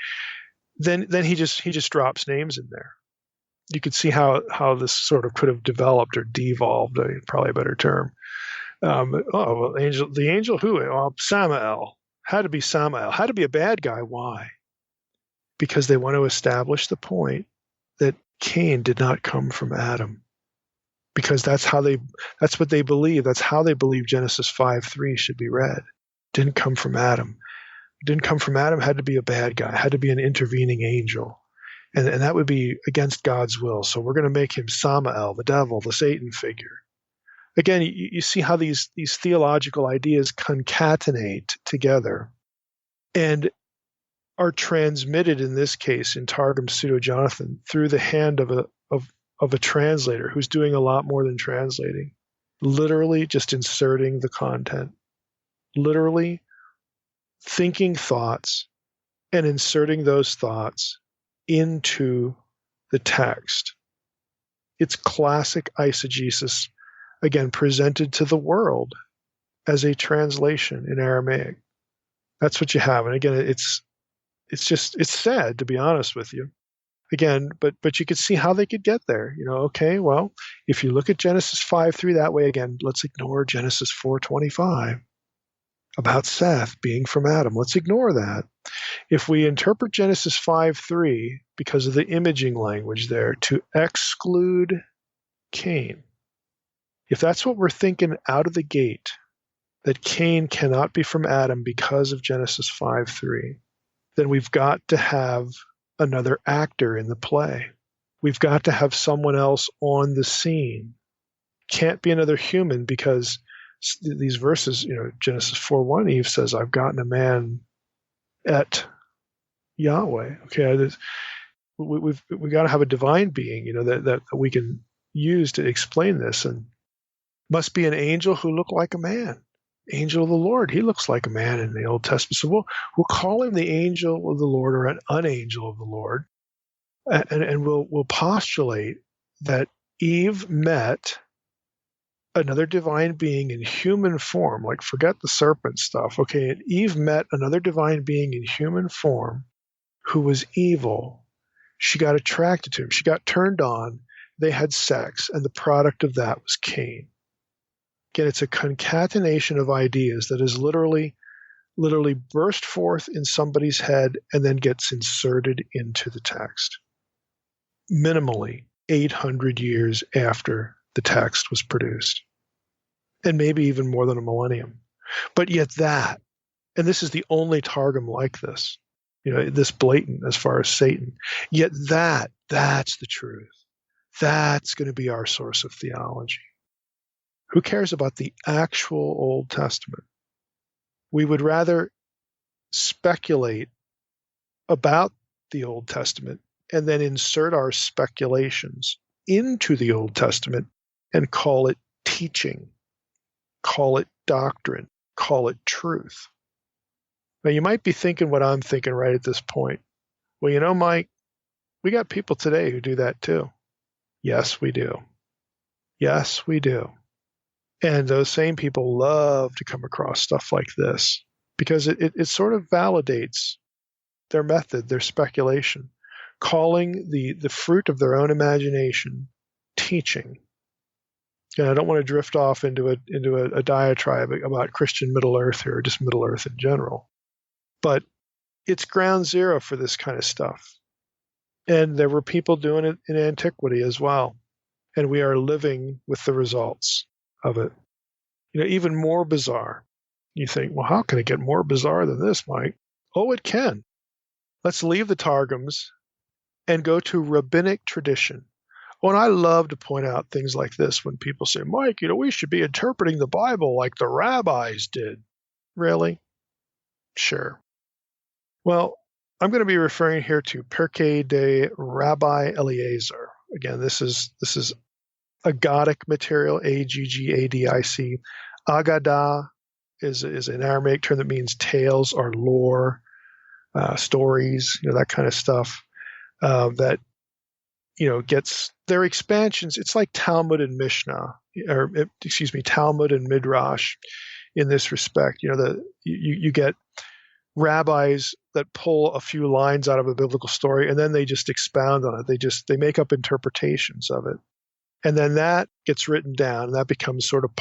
then he just drops names in there. You could see how this sort of could have developed or devolved, probably a better term. The angel who? Well, Samael. Had to be Samael. Had to be a bad guy. Why? Because they want to establish the point that Cain did not come from Adam. Because that's what they believe. That's how they believe Genesis 5:3 should be read. Didn't come from Adam. Didn't come from Adam, had to be a bad guy, had to be an intervening angel. And that would be against God's will. So we're going to make him Samael, the devil, the Satan figure. Again, you see how these theological ideas concatenate together and are transmitted, in this case, in Targum Pseudo-Jonathan, through the hand of a translator who's doing a lot more than translating. Literally just inserting the content. Literally thinking thoughts and inserting those thoughts into the text. It's classic eisegesis, again, presented to the world as a translation in Aramaic. That's what you have. And again, it's sad, to be honest with you. Again, but you could see how they could get there. Okay, well, if you look at Genesis 5:3 that way, again, let's ignore Genesis 4:25 about Seth being from Adam. Let's ignore that. If we interpret Genesis 5:3 because of the imaging language there to exclude Cain, if that's what we're thinking out of the gate, that Cain cannot be from Adam because of Genesis 5:3, then we've got to have another actor in the play. We've got to have someone else on the scene. Can't be another human, because these verses, Genesis 4:1, Eve says, I've gotten a man at Yahweh. Okay, we got to have a divine being, that we can use to explain this. And Must be an angel who looked like a man. Angel of the Lord. He looks like a man in the Old Testament. So we'll call him the angel of the Lord or an unangel of the Lord. And we'll postulate that Eve met another divine being in human form. Like, forget the serpent stuff. Okay, Eve met another divine being in human form who was evil. She got attracted to him. She got turned on. They had sex, and the product of that was Cain. Again, it's a concatenation of ideas that is literally burst forth in somebody's head and then gets inserted into the text. Minimally 800 years after the text was produced, and maybe even more than a millennium. But yet that, and this is the only Targum like this, this blatant as far as Satan, yet that's the truth. That's going to be our source of theology. Who cares about the actual Old Testament? We would rather speculate about the Old Testament and then insert our speculations into the Old Testament and call it teaching, call it doctrine, call it truth. Now, you might be thinking what I'm thinking right at this point. Well, Mike, we got people today who do that too. Yes, we do. Yes, we do. And those same people love to come across stuff like this because it sort of validates their method, their speculation, calling the fruit of their own imagination teaching. And I don't want to drift off into a diatribe about Christian Middle Earth here, or just Middle Earth in general. But it's ground zero for this kind of stuff. And there were people doing it in antiquity as well. And we are living with the results of it. Even more bizarre. You think, well, how can it get more bizarre than this, Mike? Oh, it can. Let's leave the Targums and go to rabbinic tradition. Oh, and I love to point out things like this when people say, Mike, we should be interpreting the Bible like the rabbis did. Really? Sure. Well, I'm going to be referring here to Pirkei de Rabbi Eliezer. Again, this is Aggadic material, Aggadic. Agadah is an Aramaic term that means tales or lore, stories, that kind of stuff. That gets their expansions. It's like Talmud and Mishnah, Talmud and Midrash, in this respect. You get rabbis that pull a few lines out of a biblical story and then they just expound on it. They make up interpretations of it. And then that gets written down, and that becomes sort of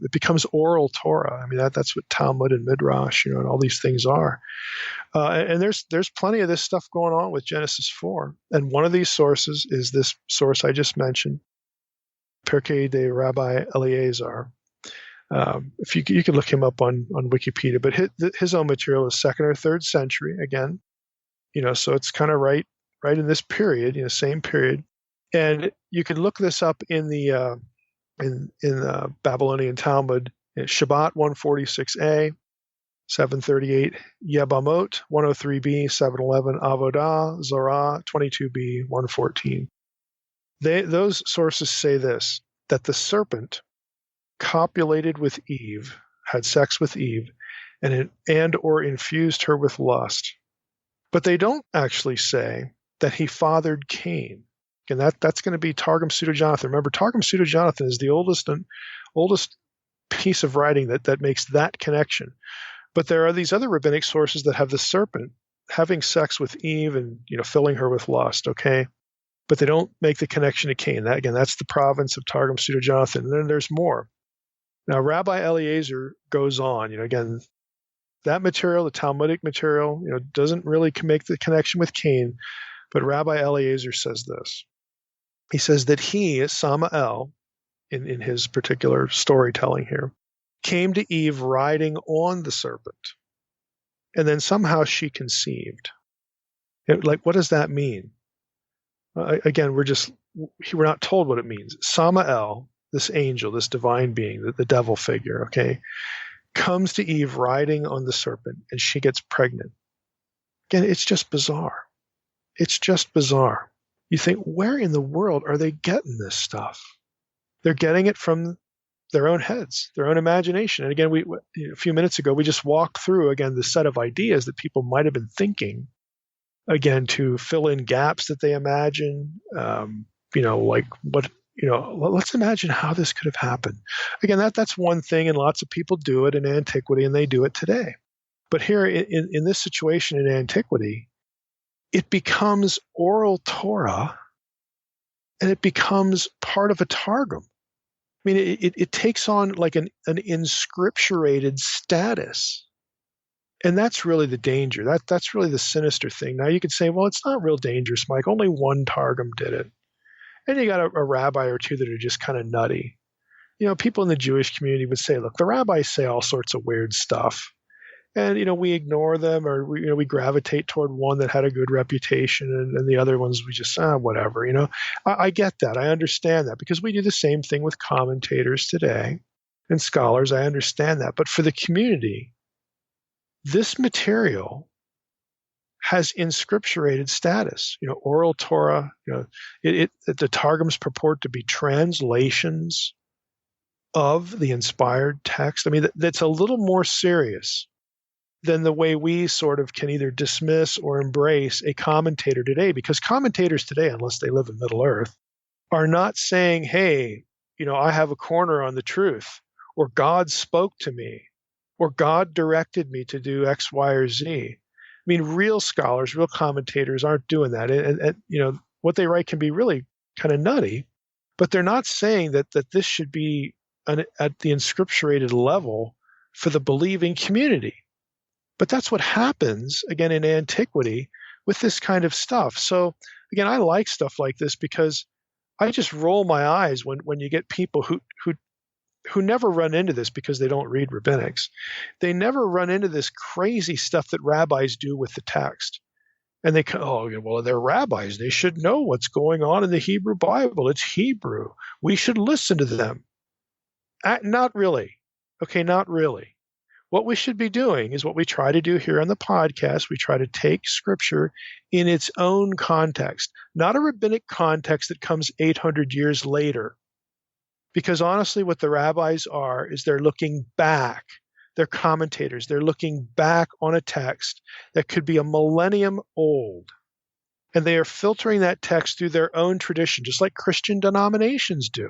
it becomes oral Torah. I mean, that's what Talmud and Midrash, and all these things are. And there's plenty of this stuff going on with Genesis 4. And one of these sources is this source I just mentioned, Pirkei de Rabbi Eliezer. If you can look him up on Wikipedia, but his own material is 2nd or 3rd century again. So it's kind of right in this period, same period. And you can look this up in the Babylonian Talmud, Shabbat 146a, 738, Yebamot 103b, 711, Avodah Zorah 22b, 114. Those sources say this, that the serpent copulated with Eve, had sex with Eve, and or infused her with lust. But they don't actually say that he fathered Cain. And that's going to be Targum Pseudo-Jonathan. Remember, Targum Pseudo-Jonathan is the oldest piece of writing that makes that connection. But there are these other rabbinic sources that have the serpent having sex with Eve and filling her with lust, okay? But they don't make the connection to Cain. That's the province of Targum Pseudo-Jonathan. And then there's more. Now, Rabbi Eliezer goes on. Again, that material, the Talmudic material, doesn't really make the connection with Cain. But Rabbi Eliezer says this. He says that he, Samael, in his particular storytelling here, came to Eve riding on the serpent. And then somehow she conceived. What does that mean? Again, we're not told what it means. Samael, this angel, this divine being, the devil figure, okay, comes to Eve riding on the serpent, and she gets pregnant. Again, it's just bizarre. It's just bizarre. You think, where in the world are they getting this stuff? They're getting it from their own heads, their own imagination. And again, a few minutes ago, we just walked through, again, the set of ideas that people might have been thinking, again, to fill in gaps that they imagine, like what, let's imagine how this could have happened. Again, that's one thing, and lots of people do it in antiquity, and they do it today. But here in this situation in antiquity, it becomes oral Torah, and it becomes part of a Targum. I mean, it takes on like an inscripturated status. And that's really the danger. That's really the sinister thing. Now you could say, well, it's not real dangerous, Mike. Only one Targum did it. And you got a rabbi or two that are just kind of nutty. People in the Jewish community would say, look, the rabbis say all sorts of weird stuff. And, we ignore them, or we gravitate toward one that had a good reputation, and the other ones we just, whatever, I get that. I understand that, because we do the same thing with commentators today and scholars. I understand that. But for the community, this material has inscripturated status. Oral Torah, the Targums purport to be translations of the inspired text. I mean, that's a little more serious than the way we sort of can either dismiss or embrace a commentator today, because commentators today, unless they live in Middle Earth, are not saying, hey, I have a corner on the truth, or God spoke to me, or God directed me to do X, Y, or Z. I mean, real scholars, real commentators aren't doing that. And what they write can be really kind of nutty, but they're not saying that this should be at the inscripturated level for the believing community. But that's what happens, again, in antiquity with this kind of stuff. So, again, I like stuff like this because I just roll my eyes when you get people who never run into this because they don't read rabbinics. They never run into this crazy stuff that rabbis do with the text. And they go, well, they're rabbis. They should know what's going on in the Hebrew Bible. It's Hebrew. We should listen to them. Not really. Okay, not really. What we should be doing is what we try to do here on the podcast. We try to take Scripture in its own context, not a rabbinic context that comes 800 years later. Because honestly, what the rabbis are is they're looking back. They're commentators. They're looking back on a text that could be a millennium old. And they are filtering that text through their own tradition, just like Christian denominations do.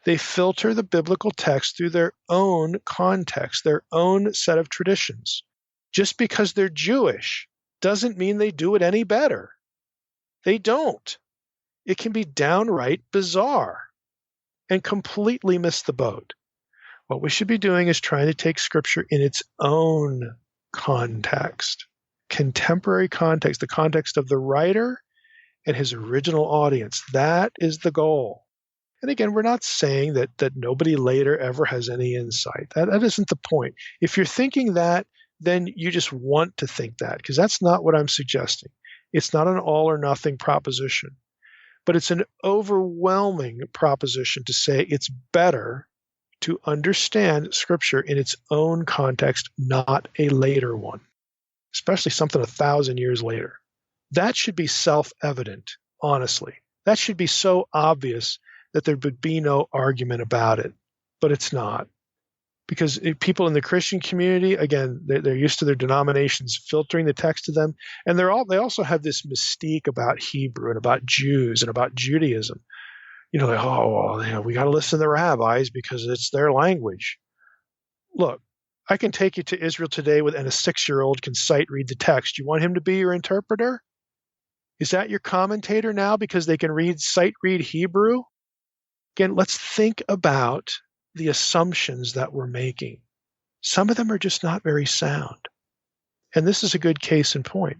They filter the biblical text through their own context, their own set of traditions. Just because they're Jewish doesn't mean they do it any better. They don't. It can be downright bizarre and completely miss the boat. What we should be doing is trying to take Scripture in its own context, contemporary context, the context of the writer and his original audience. That is the goal. And again, we're not saying that nobody later ever has any insight. That isn't the point. If you're thinking that, then you just want to think that, because that's not what I'm suggesting. It's not an all or nothing proposition, but it's an overwhelming proposition to say it's better to understand Scripture in its own context, not a later one, especially something 1,000 years later. That should be self-evident, honestly. That should be so obvious that there would be no argument about it, but it's not. Because people in the Christian community, again, they're used to their denominations filtering the text to them, and they also have this mystique about Hebrew and about Jews and about Judaism. We got to listen to the rabbis because it's their language. Look, I can take you to Israel today and a 6-year-old can sight read the text. You want him to be your interpreter? Is that your commentator now because they can sight read Hebrew? Again, let's think about the assumptions that we're making. Some of them are just not very sound. And this is a good case in point.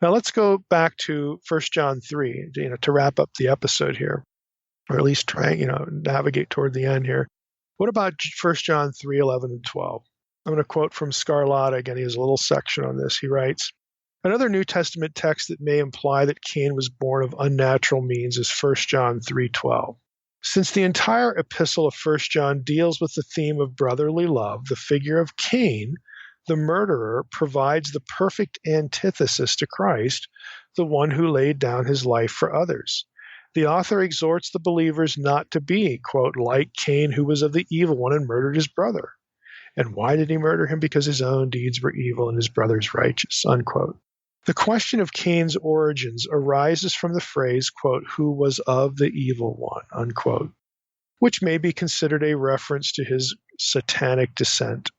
Now let's go back to 1 John 3, to wrap up the episode here, or at least try, navigate toward the end here. What about 1 John 3, 11 and 12? I'm going to quote from Scarlatti. Again, he has a little section on this. He writes, another New Testament text that may imply that Cain was born of unnatural means is 1 John 3:12. Since the entire epistle of 1 John deals with the theme of brotherly love, the figure of Cain, the murderer, provides the perfect antithesis to Christ, the one who laid down his life for others. The author exhorts the believers not to be, quote, like Cain, who was of the evil one and murdered his brother. And why did he murder him? Because his own deeds were evil and his brother's righteous, unquote. The question of Cain's origins arises from the phrase, quote, who was of the evil one, unquote, which may be considered a reference to his satanic descent.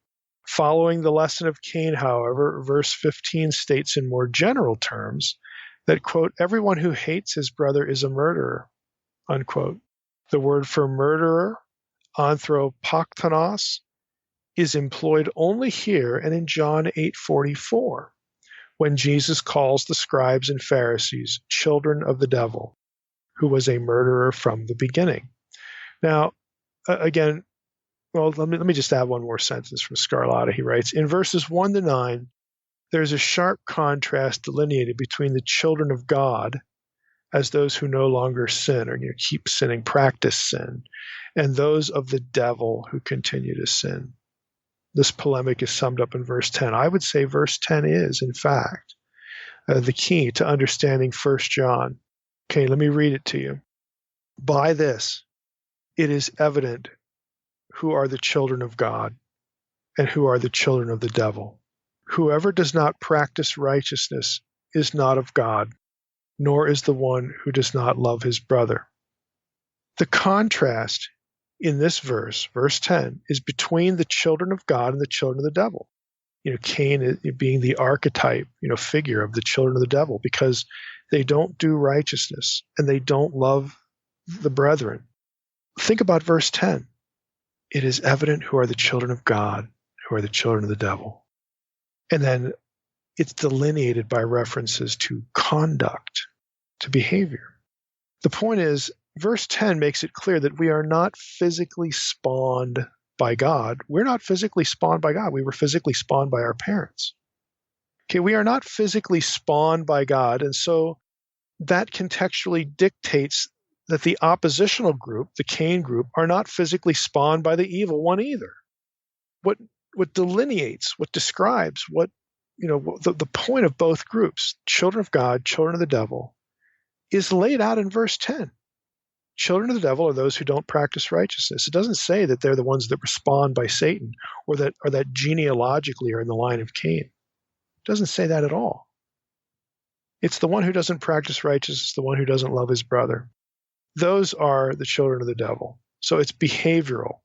Following the lesson of Cain, however, verse 15 states in more general terms that, quote, everyone who hates his brother is a murderer, unquote. The word for murderer, anthropoktanos, is employed only here and in John 8:44. When Jesus calls the scribes and Pharisees children of the devil, who was a murderer from the beginning. Now, again, well, let me just add one more sentence from Scarlatta. He writes, in verses 1 to 9, there's a sharp contrast delineated between the children of God as those who no longer sin or keep sinning, practice sin, and those of the devil who continue to sin. This polemic is summed up in verse 10. I would say verse 10 is, in fact, the key to understanding 1 John. Okay, let me read it to you. By this, it is evident who are the children of God and who are the children of the devil. Whoever does not practice righteousness is not of God, nor is the one who does not love his brother. The contrast in this verse, verse 10, is between the children of God and the children of the devil. Cain being the archetype, figure of the children of the devil, because they don't do righteousness and they don't love the brethren. Think about verse 10. It is evident who are the children of God, who are the children of the devil. And then it's delineated by references to conduct, to behavior. The point is, verse 10 makes it clear that we are not physically spawned by God. We're not physically spawned by God. We were physically spawned by our parents. Okay, we are not physically spawned by God, and so that contextually dictates that the oppositional group, the Cain group, are not physically spawned by the evil one either. What delineates, what describes, the point of both groups, children of God, children of the devil, is laid out in verse 10. Children of the devil are those who don't practice righteousness. It doesn't say that they're the ones that were spawned by Satan or that genealogically are in the line of Cain. It doesn't say that at all. It's the one who doesn't practice righteousness, the one who doesn't love his brother. Those are the children of the devil. So it's behavioral.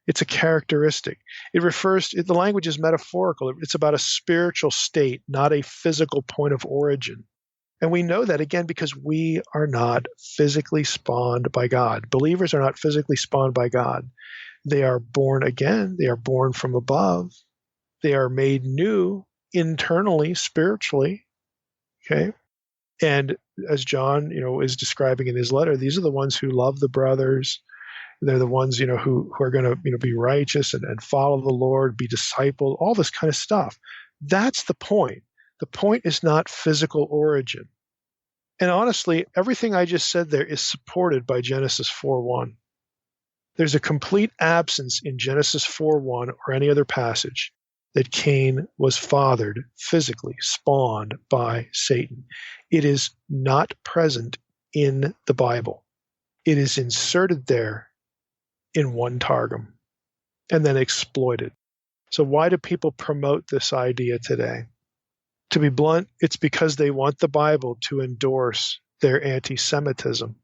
It's a characteristic. The language is metaphorical. It's about a spiritual state, not a physical point of origin. And we know that, again, because we are not physically spawned by God. Believers are not physically spawned by God. They are born again. They are born from above. They are made new internally, spiritually. Okay? And as John, is describing in his letter, these are the ones who love the brothers. They're the ones, who are going to, be righteous and follow the Lord, be discipled, all this kind of stuff. That's the point. The point is not physical origin. And honestly, everything I just said there is supported by Genesis 4:1. There's a complete absence in Genesis 4:1 or any other passage that Cain was fathered, physically spawned by Satan. It is not present in the Bible. It is inserted there in one Targum and then exploited. So why do people promote this idea today? To be blunt, it's because they want the Bible to endorse their anti-Semitism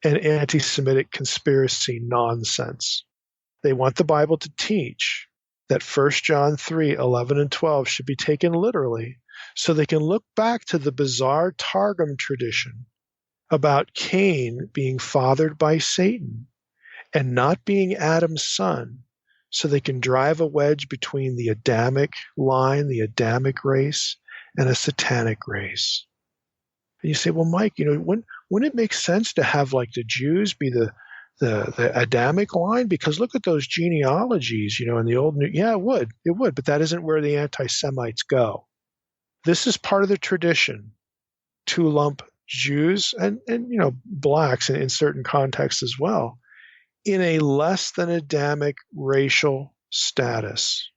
and anti-Semitic conspiracy nonsense. They want the Bible to teach that 1 John 3:11 and 12 should be taken literally so they can look back to the bizarre Targum tradition about Cain being fathered by Satan and not being Adam's son, so they can drive a wedge between the Adamic line, the Adamic race, and a satanic race. And you say, well, Mike, wouldn't it make sense to have like the Jews be the Adamic line? Because look at those genealogies, in the Old New. Yeah, it would, but that isn't where the anti-Semites go. This is part of the tradition to lump Jews and blacks in certain contexts as well in a less than Adamic racial status.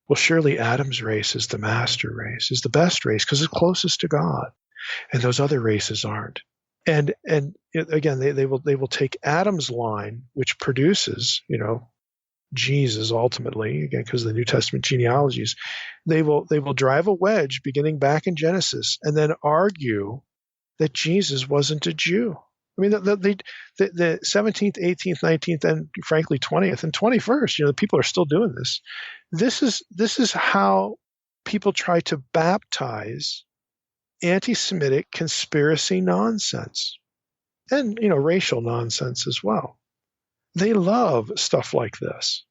Well, surely Adam's race is the master race, is the best race because it's closest to God, and those other races aren't. And again, they will take Adam's line, which produces, Jesus ultimately, again, because of the New Testament genealogies. They will drive a wedge beginning back in Genesis and then argue that Jesus wasn't a Jew. I mean, the 17th, 18th, 19th, and frankly 20th and 21st, people are still doing this. This is how people try to baptize anti-Semitic conspiracy nonsense and, racial nonsense as well. They love stuff like this.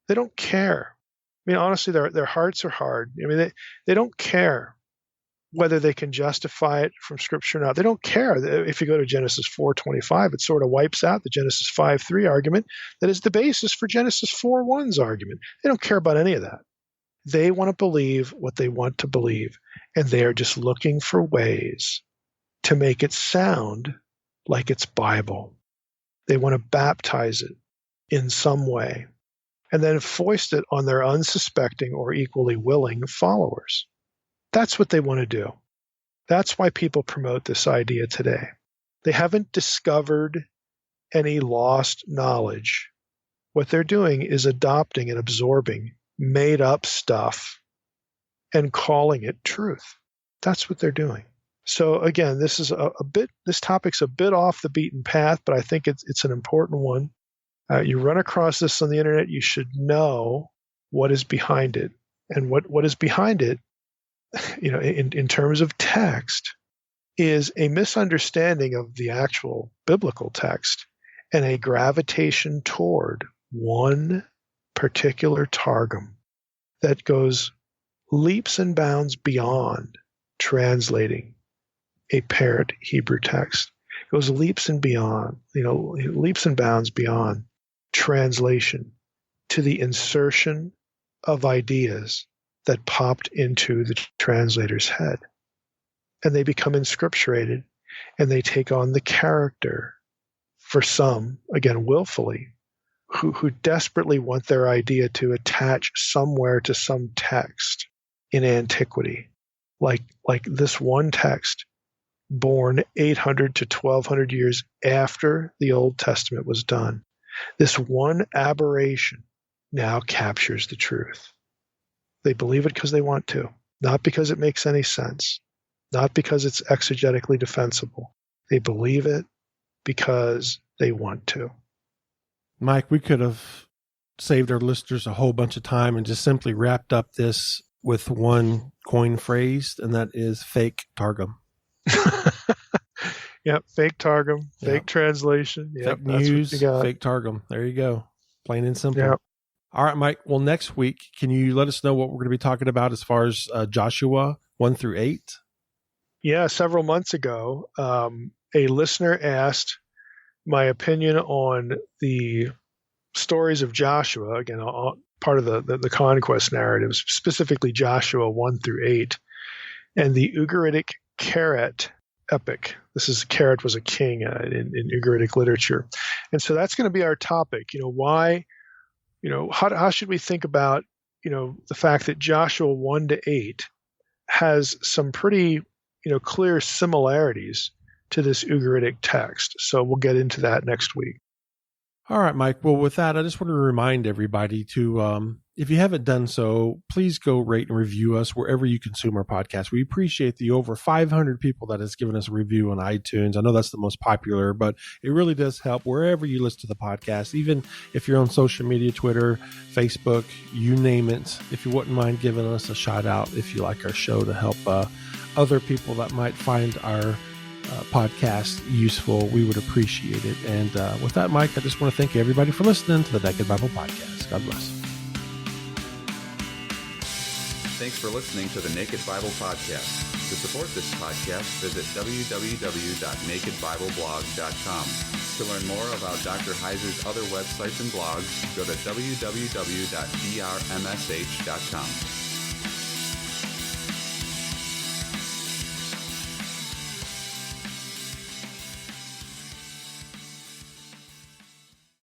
They don't care. I mean, honestly, their hearts are hard. I mean, they don't care whether they can justify it from Scripture or not. They don't care. If you go to Genesis 4:25, it sort of wipes out the Genesis 5:3 argument that is the basis for Genesis 4:1's argument. They don't care about any of that. They want to believe what they want to believe, and they are just looking for ways to make it sound like it's Bible. They want to baptize it in some way and then foist it on their unsuspecting or equally willing followers. That's what they want to do. That's why people promote this idea today. They haven't discovered any lost knowledge. What they're doing is adopting and absorbing made-up stuff and calling it truth. That's what they're doing. So again, this topic's a bit off the beaten path, but I think it's an important one. You run across this on the internet, you should know what is behind it. And what is behind it, in terms of text, is a misunderstanding of the actual biblical text and a gravitation toward one particular targum that goes leaps and bounds beyond translating a parent Hebrew text. It goes leaps and bounds beyond translation to the insertion of ideas that popped into the translator's head. And they become inscripturated, and they take on the character, for some, again, willfully, who desperately want their idea to attach somewhere to some text in antiquity. Like this one text, born 800 to 1200 years after the Old Testament was done. This one aberration now captures the truth. They believe it because they want to, not because it makes any sense, not because it's exegetically defensible. They believe it because they want to. Mike, we could have saved our listeners a whole bunch of time and just simply wrapped up this with one coin phrase, and that is fake Targum. Yep, fake Targum, fake translation. Yep, fake news, fake Targum. There you go. Plain and simple. Yep. All right, Mike. Well, next week, can you let us know what we're going to be talking about as far as Joshua 1-8? Yeah, several months ago, a listener asked my opinion on the stories of Joshua, again, part of the conquest narrative, specifically Joshua 1-8, and the Ugaritic Keret epic. Keret was a king in Ugaritic literature. And so that's going to be our topic. Why, how should we think about, the fact that Joshua 1-8 has some pretty, clear similarities to this Ugaritic text. So we'll get into that next week. All right, Mike. Well, with that, I just want to remind everybody to, if you haven't done so, please go rate and review us wherever you consume our podcast. We appreciate the over 500 people that has given us a review on iTunes. I know that's the most popular, but it really does help wherever you listen to the podcast, even if you're on social media, Twitter, Facebook, you name it. If you wouldn't mind giving us a shout out if you like our show to help other people that might find our podcast useful, we would appreciate it. And with that, Mike, I just want to thank everybody for listening to the Naked Bible Podcast. God bless. Thanks for listening to the Naked Bible Podcast. To support this podcast, visit www.nakedbibleblog.com. To learn more about Dr. Heiser's other websites and blogs, go to www.drmsh.com.